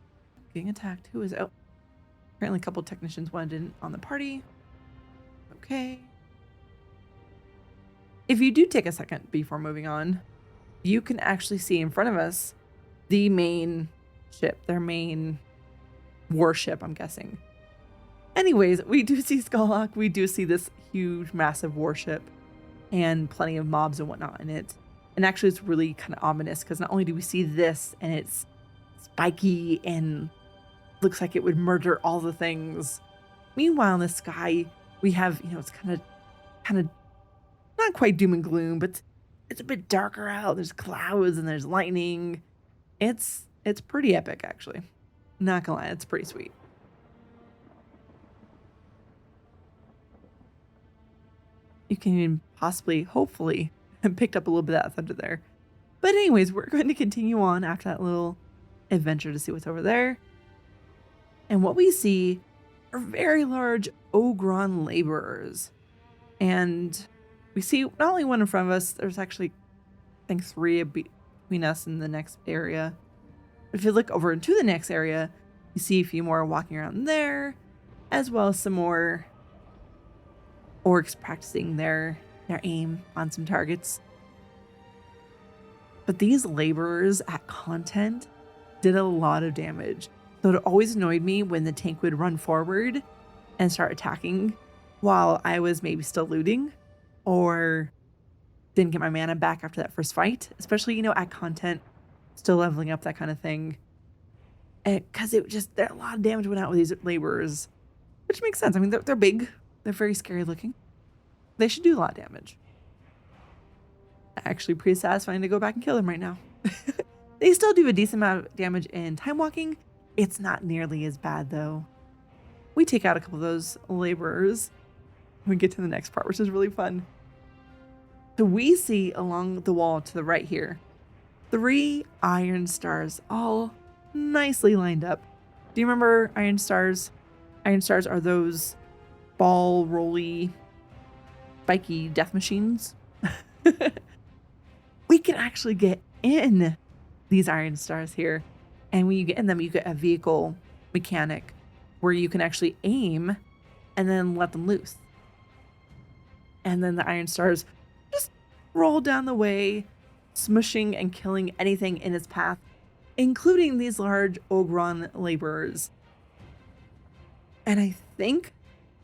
getting attacked. Who is... Oh, apparently a couple technicians wanted in on the party. Okay. If you do take a second before moving on, you can actually see in front of us the main ship, their main warship, I'm guessing. Anyways, we do see Skulllock. We do see this huge, massive warship and plenty of mobs and whatnot in it. And actually, it's really kind of ominous because not only do we see this and it's spiky and looks like it would murder all the things. Meanwhile, in the sky, we have, it's kind of not quite doom and gloom, but it's a bit darker out. There's clouds and there's lightning. It's pretty epic, actually. Not gonna lie, it's pretty sweet. You can even possibly, hopefully, have picked up a little bit of that thunder there. But anyways, we're going to continue on after that little adventure to see what's over there. And what we see are very large Ogron laborers. And we see not only one in front of us, there's actually, I think, 3 between us and the next area. But if you look over into the next area, you see a few more walking around there, as well as some more orcs practicing their aim on some targets. But these laborers at content did a lot of damage. So it always annoyed me when the tank would run forward and start attacking while I was maybe still looting or didn't get my mana back after that first fight, especially, at content, still leveling up, that kind of thing. Because a lot of damage went out with these laborers, which makes sense. I mean, they're big. They're very scary looking. They should do a lot of damage. Actually pretty satisfying to go back and kill them right now. They still do a decent amount of damage in time walking. It's not nearly as bad though. We take out a couple of those laborers when we get to the next part, which is really fun. So we see along the wall to the right here, 3 iron stars all nicely lined up. Do you remember iron stars? Iron stars are those ball rolly spiky death machines. We can actually get in these iron stars here, and when you get in them, you get a vehicle mechanic where you can actually aim and then let them loose, and then the iron stars just roll down the way, smushing and killing anything in its path, including these large Ogron laborers. And I think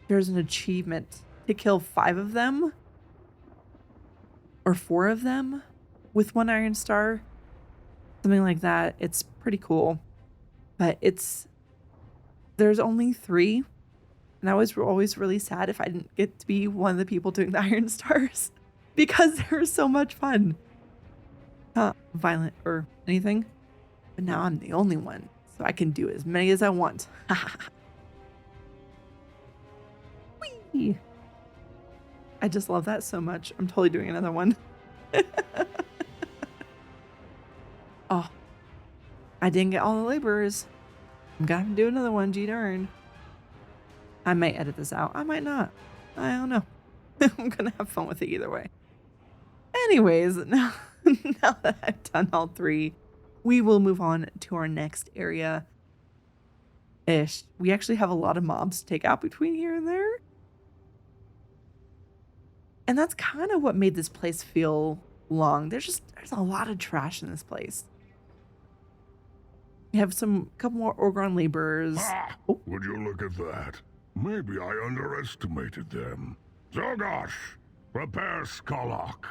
there's an achievement to kill 5 of them or 4 of them with 1 iron star, something like that. It's pretty cool, but there's only 3, and I was always really sad if I didn't get to be one of the people doing the iron stars because they were so much fun. Not violent or anything, but now I'm the only one, so I can do as many as I want. Whee! I just love that so much. I'm totally doing another one. Oh, I didn't get all the laborers. I'm gonna have to do another one, gee darn. I might edit this out. I might not. I don't know. I'm gonna have fun with it either way. Anyways, now that I've done all 3, we will move on to our next area. We actually have a lot of mobs to take out between here and there. And that's kind of what made this place feel long. There's a lot of trash in this place. We have a couple more Ogron laborers. Oh. Would you look at that? Maybe I underestimated them. Zogosh, prepare Skulllock.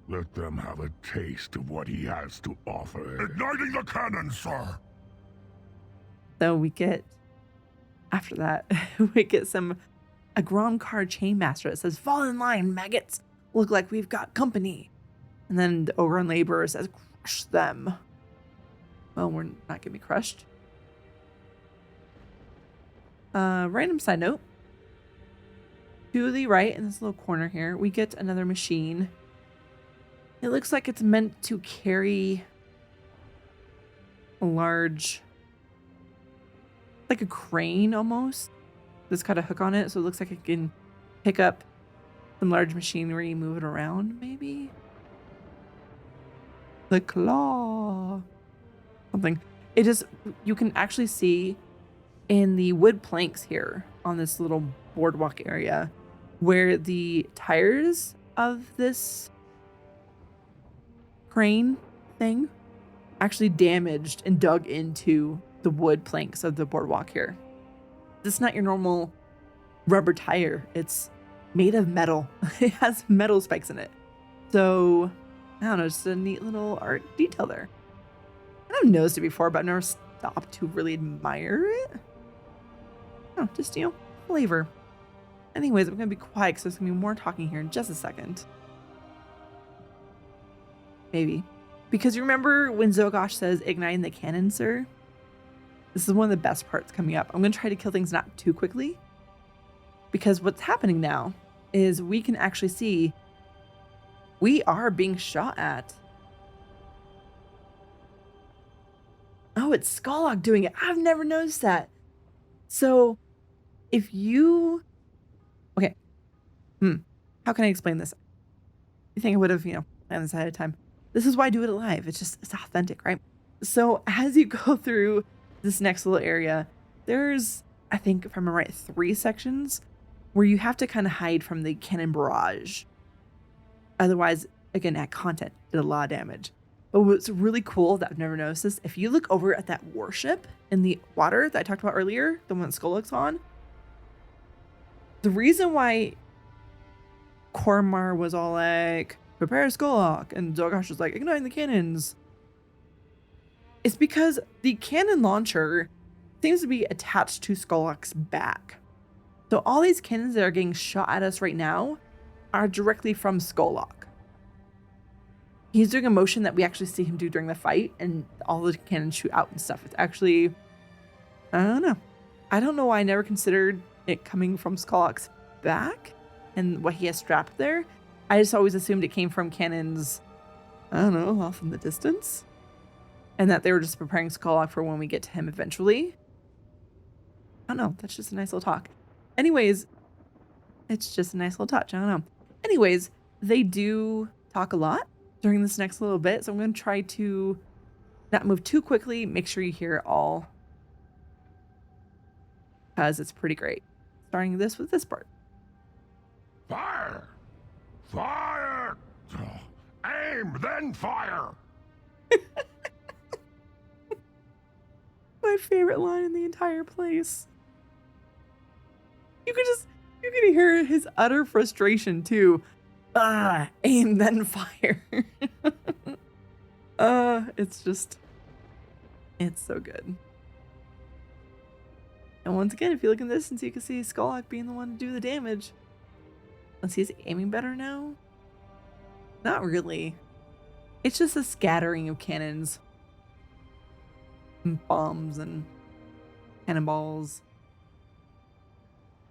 Let them have a taste of what he has to offer. Igniting the cannon, sir! So we get, after that, we get a Grom card chainmaster that says, "Fall in line, maggots. Look like we've got company." And then the Ogron laborer says, "Crush them." Well, we're not gonna be crushed. Random side note. To the right in this little corner here, we get another machine. It looks like it's meant to carry a large, like a crane almost. That's got a hook on it, so it looks like it can pick up some large machinery, move it around, maybe. The claw. Something. It just, you can actually see in the wood planks here on this little boardwalk area where the tires of this crane thing actually damaged and dug into the wood planks of the boardwalk here. This is not your normal rubber tire. It's made of metal. It has metal spikes in it. So, I don't know, just a neat little art detail there. I've noticed it before, but I've never stopped to really admire it. Oh, just, flavor. Anyways, I'm going to be quiet because there's going to be more talking here in just a second. Maybe. Because you remember when Zogosh says, igniting the cannon, sir? This is one of the best parts coming up. I'm going to try to kill things not too quickly. Because what's happening now is we can actually see we are being shot at. Oh, it's Skolok doing it. I've never noticed that. So, if you... Okay. How can I explain this? You think I would have, planned this ahead of time. This is why I do it live. It's authentic, right? So, as you go through this next little area, there's, I think, if I remember right, 3 sections where you have to kind of hide from the cannon barrage. Otherwise, again, that content did a lot of damage. But what's really cool that I've never noticed this, if you look over at that warship in the water that I talked about earlier, the one that Skolok's on, the reason why Kormar was all like, prepare Skolok, and Zogosh was like, igniting the cannons, is because the cannon launcher seems to be attached to Skolok's back. So all these cannons that are getting shot at us right now are directly from Skolok. He's doing a motion that we actually see him do during the fight, and all the cannons shoot out and stuff. It's actually, I don't know. I don't know why I never considered it coming from Skolok's back and what he has strapped there. I just always assumed it came from cannons, I don't know, off in the distance. And that they were just preparing Skolok for when we get to him eventually. I don't know. That's just a nice little talk. Anyways, it's just a nice little touch. I don't know. Anyways, they do talk a lot during this next little bit, so I'm going to try to not move too quickly. Make sure you hear it all, because it's pretty great. Starting this with this part. Fire! Fire! Aim, then fire! My favorite line in the entire place. You can hear his utter frustration too. Aim then fire. It's so good. And once again, if you look at this, you can see Skolok being the one to do the damage. Let's see, is he aiming better now? Not really. It's just a scattering of cannons. And bombs and cannonballs.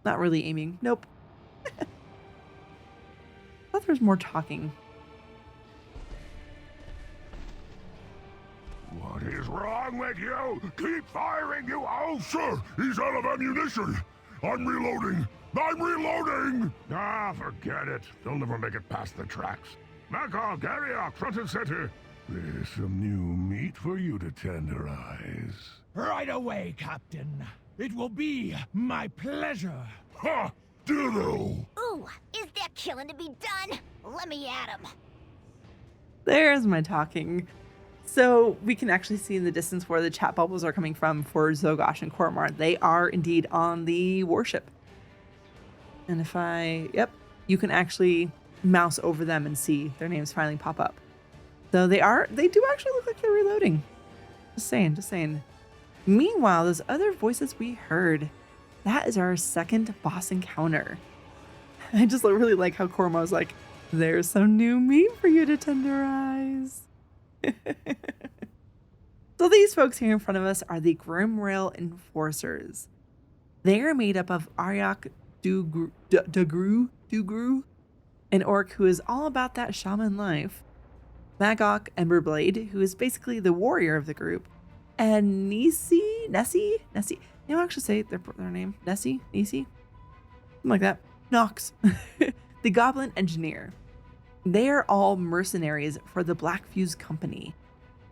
Not really aiming. Nope. I thought there was more talking. What is wrong with you? Keep firing, you... Oh, sir, he's out of ammunition. I'm reloading. Ah, forget it. They'll never make it past the tracks. Mako, Garriok, front and center. There's some new meat for you to tenderize. Right away, Captain. It will be my pleasure. Ha! Ditto! Ooh, is there killing to be done? Let me at him. There's my talking. So we can actually see in the distance where the chat bubbles are coming from for Zogosh and Kormar. They are indeed on the warship. And if you can actually mouse over them and see their names finally pop up. So they do actually look like they're reloading. Just saying. Meanwhile, those other voices we heard, that is our second boss encounter. I just really like how Korma was like, there's some new meat for you to tenderize. So these folks here in front of us are the Grimrail Enforcers. They are made up of Ariok Dugru, an orc who is all about that shaman life, Magok Emberblade, who is basically the warrior of the group, and Nessie? They don't actually say their name. Nessie? Something like that. Nox, the goblin engineer. They are all mercenaries for the Blackfuse Company,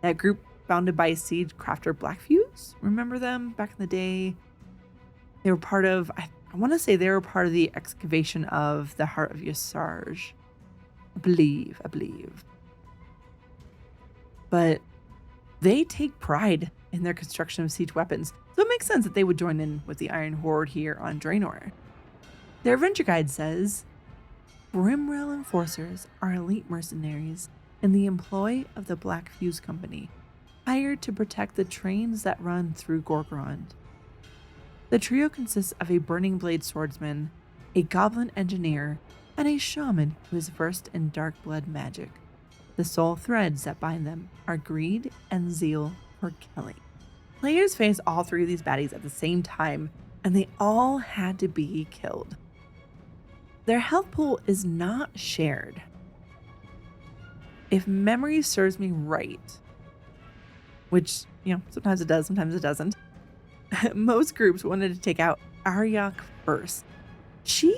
that group founded by siege crafter Blackfuse. Remember them back in the day? They were part of, I want to say they were part of the excavation of the Heart of Yasarj. I believe. But they take pride in their construction of siege weapons, so it makes sense that they would join in with the Iron Horde here on Draenor. Their adventure guide says, Brimrail Enforcers are elite mercenaries in the employ of the Blackfuse Company, hired to protect the trains that run through Gorgrond. The trio consists of a Burning Blade swordsman, a goblin engineer, and a shaman who is versed in dark blood magic. The sole threads that bind them are greed and zeal for killing. Players face all three of these baddies at the same time, and they all had to be killed. Their health pool is not shared. If memory serves me right, which, sometimes it does, sometimes it doesn't, most groups wanted to take out Aryak first. She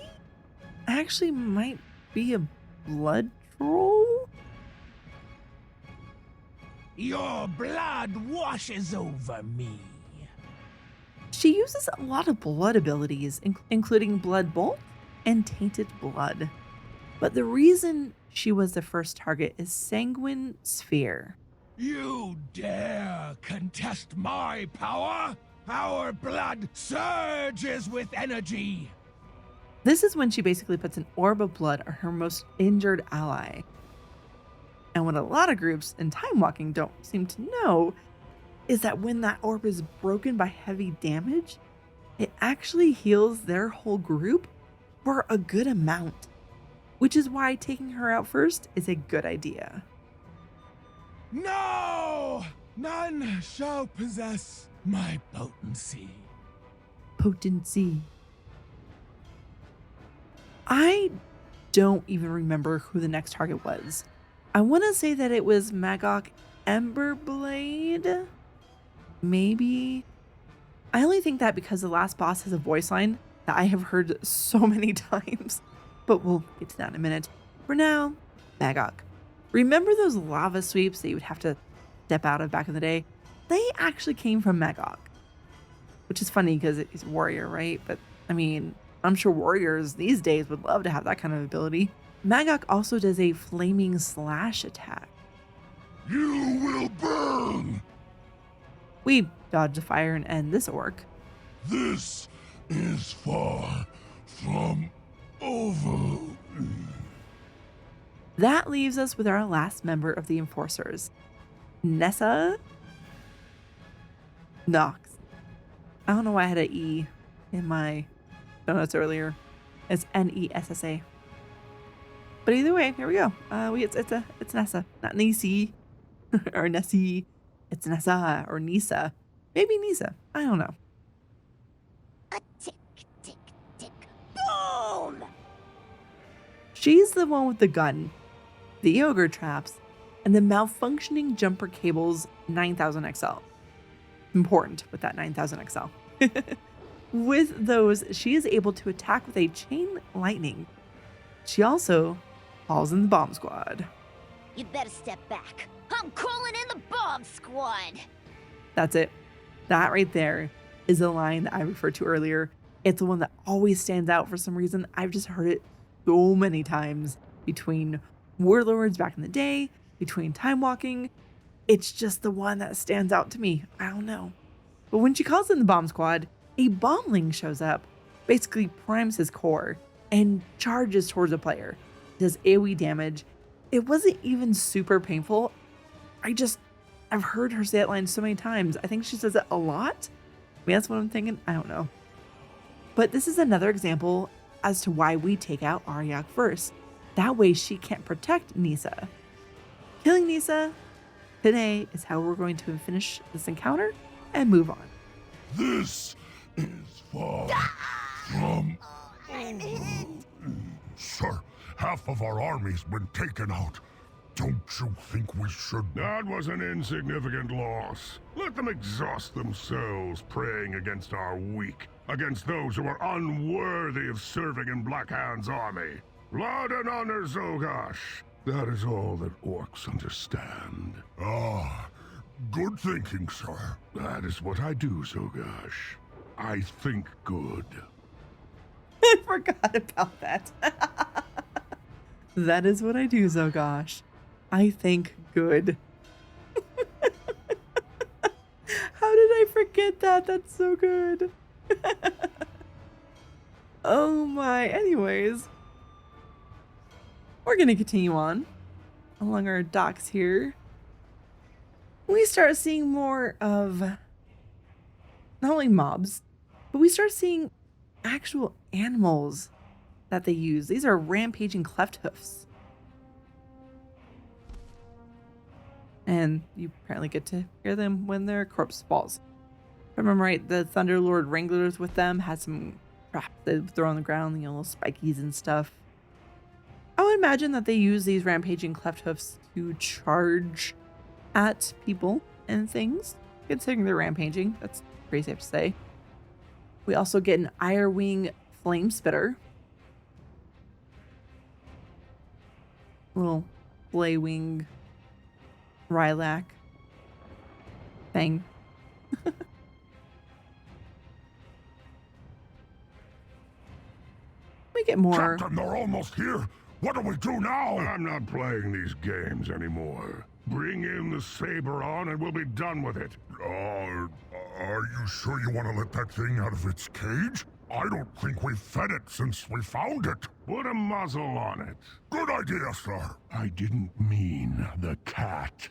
actually might be a blood troll? Your blood washes over me. She uses a lot of blood abilities, including Blood Bolt and Tainted Blood. But the reason she was the first target is Sanguine Sphere. You dare contest my power? Our blood surges with energy. This is when she basically puts an orb of blood on her most injured ally. And what a lot of groups in Time Walking don't seem to know is that when that orb is broken by heavy damage, it actually heals their whole group for a good amount, which is why taking her out first is a good idea. No! None shall possess my potency. I don't even remember who the next target was. I want to say that it was Magok Emberblade. Maybe. I only think that because the last boss has a voice line that I have heard so many times, but we'll get to that in a minute. For now, Magok. Remember those lava sweeps that you would have to step out of back in the day? They actually came from Magok, which is funny because he's a warrior, right? But I mean, I'm sure warriors these days would love to have that kind of ability. Magok also does a flaming slash attack. You will burn! We dodge the fire and end this orc. This is far from over. That leaves us with our last member of the Enforcers, Nessa Nox. I don't know why I had an E in my notes earlier. It's Nessa. But either way, here we go. It's Nessa, not Nisi or Nessie. It's Nessa or Nisa. Maybe Nisa. I don't know. A tick, tick, tick. Boom! She's the one with the gun, the ogre traps, and the malfunctioning jumper cables 9000 XL. Important with that 9000 XL. With those, she is able to attack with a chain lightning. She also falls in the bomb squad. You better step back. I'm calling in the bomb squad. That's it. That right there is the line that I referred to earlier. It's the one that always stands out for some reason. I've just heard it so many times between warlords back in the day, between Time Walking. It's just the one that stands out to me. I don't know. But when she calls in the bomb squad, a bombling shows up, basically primes his core, and charges towards the player. Does AoE damage. It wasn't even super painful. I've heard her say that line so many times. I think she says it a lot. Maybe that's what I'm thinking. I don't know. But this is another example as to why we take out Aryak first. That way she can't protect Nisa. Killing Nisa today is how we're going to finish this encounter and move on. This is far from Sir, half of our army's been taken out. Don't you think we should? That was an insignificant loss. Let them exhaust themselves praying against our weak, against those who are unworthy of serving in Black Hand's army. Blood and honor, Zogosh. That is all that orcs understand. Ah, good thinking, sir. That is what I do, Zogosh. I think good. I forgot about that. That is what I do, Zogosh. I think good. How did I forget that? That's so good. Oh my. Anyways, we're going to continue on along our docks here. We start seeing more of not only mobs, but we start seeing actual animals that they use. These are rampaging cleft hoofs. And you apparently get to hear them when their corpse falls. If I remember right, the Thunderlord Wranglers with them had some crap they would throw on the ground, little spikies and stuff. I would imagine that they use these rampaging cleft hoofs to charge at people and things. Considering they're rampaging, that's pretty safe to say. We also get an Irewing Flame Spitter. Little Flaywing Rylac thing. We get more. Captain, they're almost here. What do we do now? I'm not playing these games anymore. Bring in the Saberon and we'll be done with it. Are you sure you want to let that thing out of its cage? I don't think we've fed it since we found it. Put a muzzle on it. Good idea, sir. I didn't mean the cat.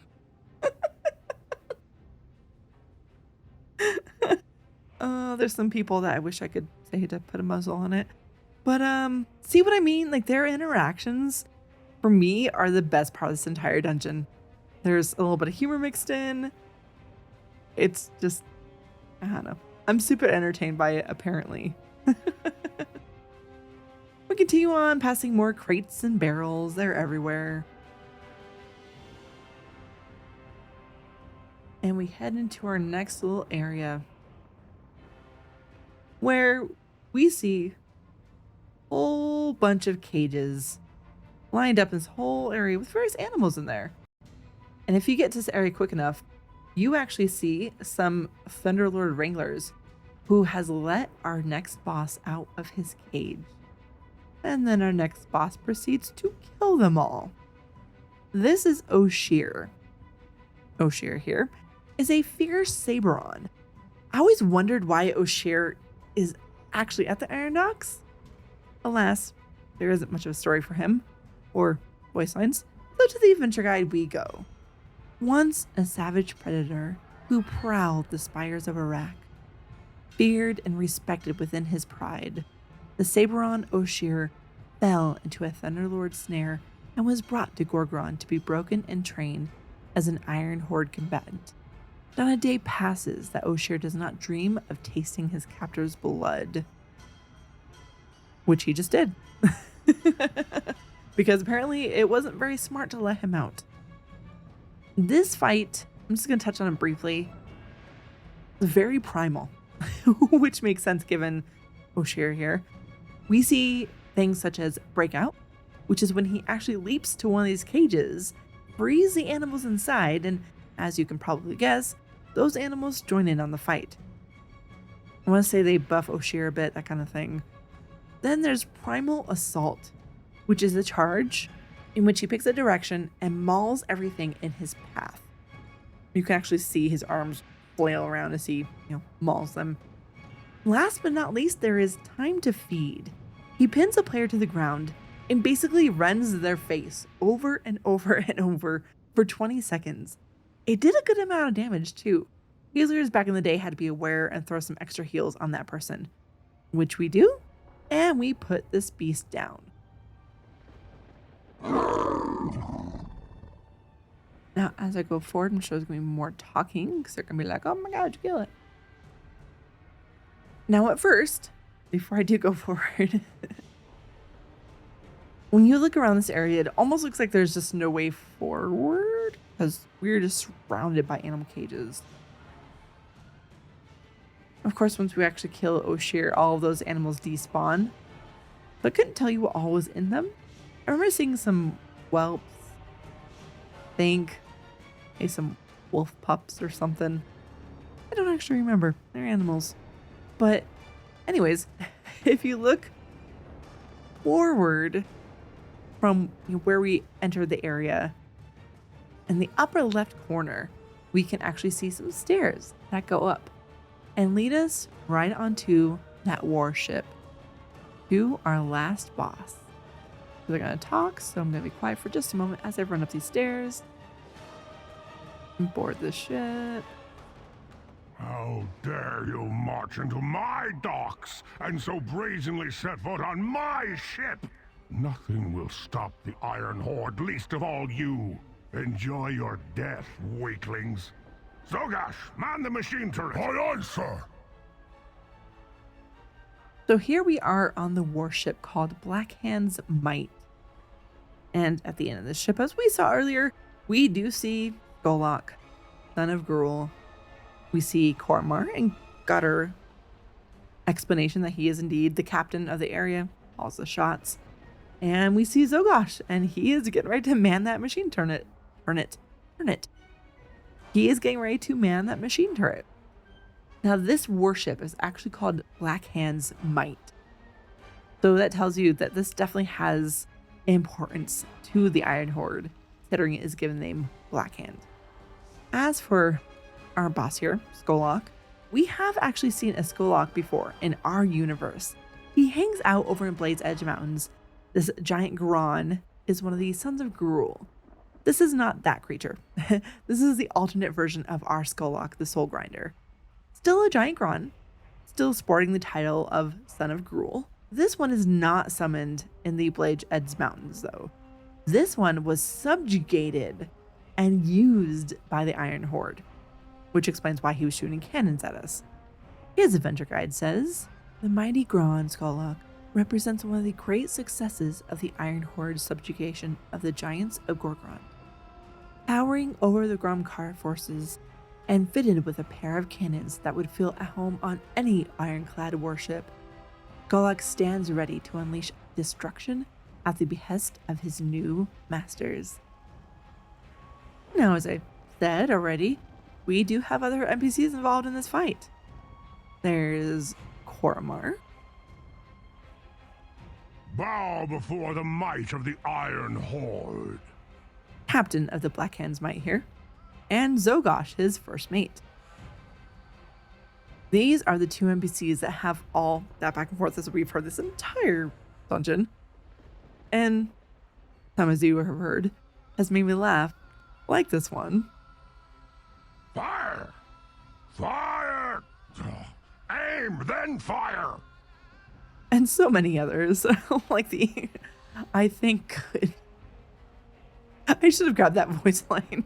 There's some people that I wish I could say to put a muzzle on it. But see what I mean? Like, their interactions for me are the best part of this entire dungeon. There's a little bit of humor mixed in. It's just, I don't know. I'm super entertained by it, apparently. We continue on, passing more crates and barrels. They're everywhere. And we head into our next little area where we see a whole bunch of cages lined up in this whole area with various animals in there. And if you get to this area quick enough, you actually see some Thunderlord Wranglers who has let our next boss out of his cage. And then our next boss proceeds to kill them all. This is Oshir. Oshir here is a fierce Saberon. I always wondered why Oshir is actually at the Iron Docks. Alas, there isn't much of a story for him, or voice lines, so to the adventure guide we go. Once a savage predator who prowled the spires of Iraq, feared and respected within his pride, the Saberon Oshir fell into a Thunderlord snare and was brought to Gorgron to be broken and trained as an Iron Horde combatant. Not a day passes that Oshir does not dream of tasting his captor's blood. Which he just did. Because apparently it wasn't very smart to let him out. This fight, I'm just going to touch on it briefly, is very primal. Which makes sense given Oshir here. We see things such as Breakout, which is when he actually leaps to one of these cages, frees the animals inside, and as you can probably guess, those animals join in on the fight. I want to say they buff Oshir a bit, that kind of thing. Then there's Primal Assault, which is a charge in which he picks a direction and mauls everything in his path. You can actually see his arms flail around as he, mauls them. Last but not least, there is Time to Feed. He pins a player to the ground and basically rends their face over and over and over for 20 seconds. It did a good amount of damage too. Healers back in the day had to be aware and throw some extra heals on that person, which we do, and we put this beast down. Now, as I go forward, I'm sure there's going to be more talking because they're going to be like, oh my god, you kill it. Now, at first, before I do go forward. When you look around this area, it almost looks like there's just no way forward because we're just surrounded by animal cages. Of course, once we actually kill Oshir, all of those animals despawn. But I couldn't tell you what all was in them. I remember seeing some whelps. I think maybe some wolf pups or something. I don't actually remember. They're animals. But anyways, if you look forward from where we entered the area, in the upper left corner, we can actually see some stairs that go up and lead us right onto that warship to our last boss. They're going to talk, so I'm going to be quiet for just a moment as I run up these stairs and board the ship. How dare you march into my docks and so brazenly set foot on my ship? Nothing will stop the Iron Horde, least of all you. Enjoy your death, weaklings. Zogash, man the machine turret. Aye, aye, sir. So here we are on the warship called Blackhand's Might. And at the end of the ship, as we saw earlier, we do see Golok, son of Gruul. We see Kormar and got our explanation that he is indeed the captain of the area, calls the shots. And we see Zogash, and he is getting ready to man that machine turret. He is getting ready to man that machine turret. Now, this warship is actually called Blackhand's Might. So that tells you that this definitely has importance to the Iron Horde, considering it is given the name Blackhand. As for our boss here, Skolok, we have actually seen a Skolok before in our universe. He hangs out over in Blade's Edge Mountains. This giant Gron is one of the sons of Gruul. This is not that creature. This is the alternate version of our Skolok, the Soul Grinder. Still a giant Gron, still sporting the title of Son of Gruul. This one is not summoned in the Blade's Edge Mountains, though. This one was subjugated and used by the Iron Horde, which explains why he was shooting cannons at us. His adventure guide says, the mighty Gron Skolok represents one of the great successes of the Iron Horde's subjugation of the giants of Gorgrond. Towering over the Gromkar forces and fitted with a pair of cannons that would feel at home on any ironclad warship, Skolok stands ready to unleash destruction at the behest of his new masters. Now, as I said already, we do have other NPCs involved in this fight. There's Kormar. Bow before the might of the Iron Horde. Captain of the Blackhand's Might here. And Zogash, his first mate. These are the two NPCs that have all that back and forth as we've heard this entire dungeon. And some, as you have heard, has made me laugh, like this one. Fire! Fire! Aim, then fire! And so many others, like the, I think, I should have grabbed that voice line.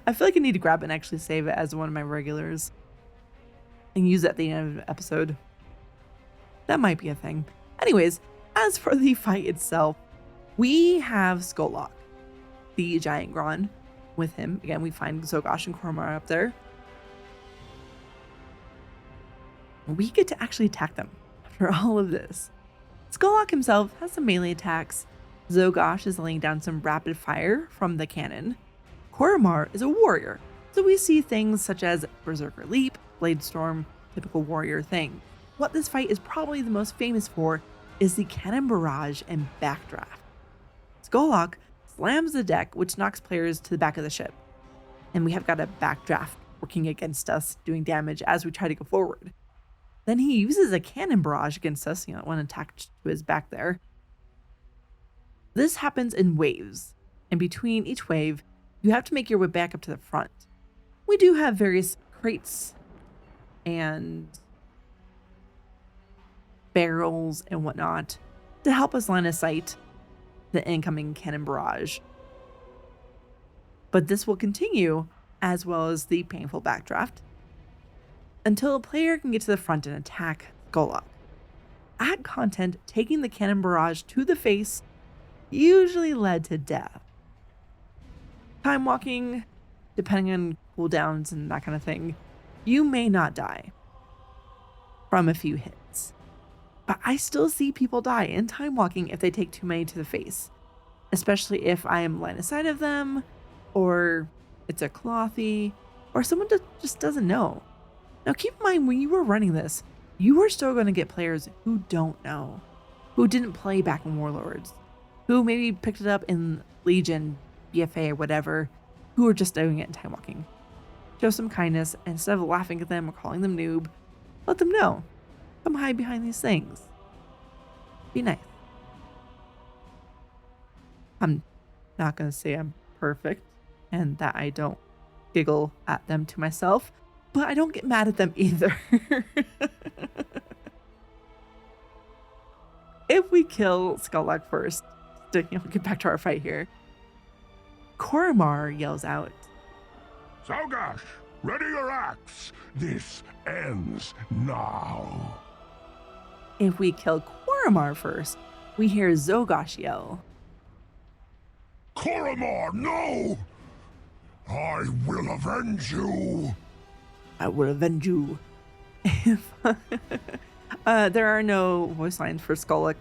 I feel like I need to grab it and actually save it as one of my regulars and use it at the end of the episode. That might be a thing. Anyways, as for the fight itself, we have Skolok, the giant Gron, with him. Again, we find Zogash and Kormar up there. We get to actually attack them after all of this. Skolok himself has some melee attacks. Zogash is laying down some rapid fire from the cannon. Kormar is a warrior, so we see things such as Berserker Leap, Blade Storm, typical warrior thing. What this fight is probably the most famous for is the cannon barrage and backdraft. Skolok slams the deck, which knocks players to the back of the ship. And we have got a backdraft working against us, doing damage as we try to go forward. Then he uses a cannon barrage against us, one attached to his back there. This happens in waves, and between each wave, you have to make your way back up to the front. We do have various crates and barrels and whatnot to help us line of sight the incoming cannon barrage. But this will continue, as well as the painful backdraft, until a player can get to the front and attack Skolok. At content, taking the cannon barrage to the face usually led to death. Time walking, depending on cooldowns and that kind of thing, you may not die from a few hits. But I still see people die in time walking if they take too many to the face, especially if I am line of sight of them, or it's a clothy, or someone just doesn't know. Now keep in mind, when you were running this, you are still going to get players who don't know, who didn't play back in Warlords, who maybe picked it up in Legion, BFA, or whatever, who are just doing it in time walking. Show some kindness, and instead of laughing at them or calling them noob, let them know. Come hide behind these things. Be nice. I'm not going to say I'm perfect and that I don't giggle at them to myself, but I don't get mad at them either. If we kill Skulllock first, to get back to our fight here, Koromar yells out, Zogash, ready your axe. This ends now. If we kill Koromar first, we hear Zogash yell, Koromar, no! I will avenge you. I will avenge you. There are no voice lines for Skulllock.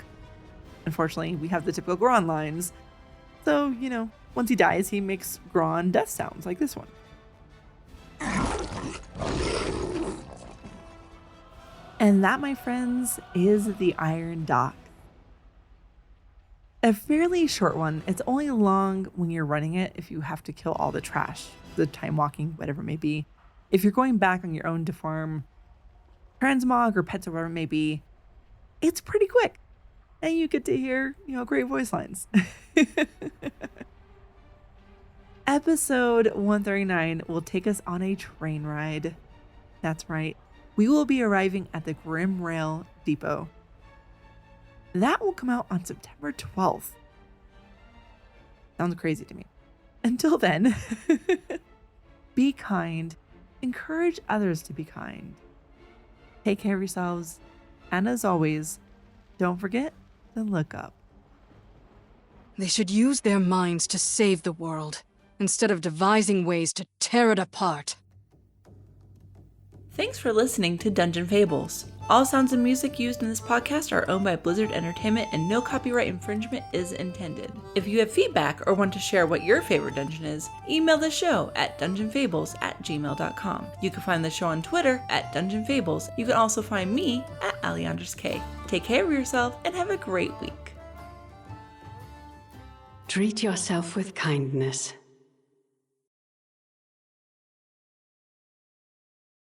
Unfortunately, we have the typical Gron lines. So, once he dies, he makes Gron death sounds like this one. And that, my friends, is the Iron Dock. A fairly short one. It's only long when you're running it if you have to kill all the trash, the time walking, whatever it may be. If you're going back on your own to farm transmog or pets or whatever it may be, it's pretty quick. And you get to hear, great voice lines. Episode 139 will take us on a train ride. That's right. We will be arriving at the Grim Rail Depot. That will come out on September 12th. Sounds crazy to me. Until then, be kind. Encourage others to be kind. Take care of yourselves. And as always, don't forget to look up. They should use their minds to save the world, instead of devising ways to tear it apart. Thanks for listening to Dungeon Fables. All sounds and music used in this podcast are owned by Blizzard Entertainment and no copyright infringement is intended. If you have feedback or want to share what your favorite dungeon is, email the show at dungeonfables@gmail.com. You can find the show on Twitter at Dungeon Fables. You can also find me at AleandrasK. Take care of yourself and have a great week. Treat yourself with kindness.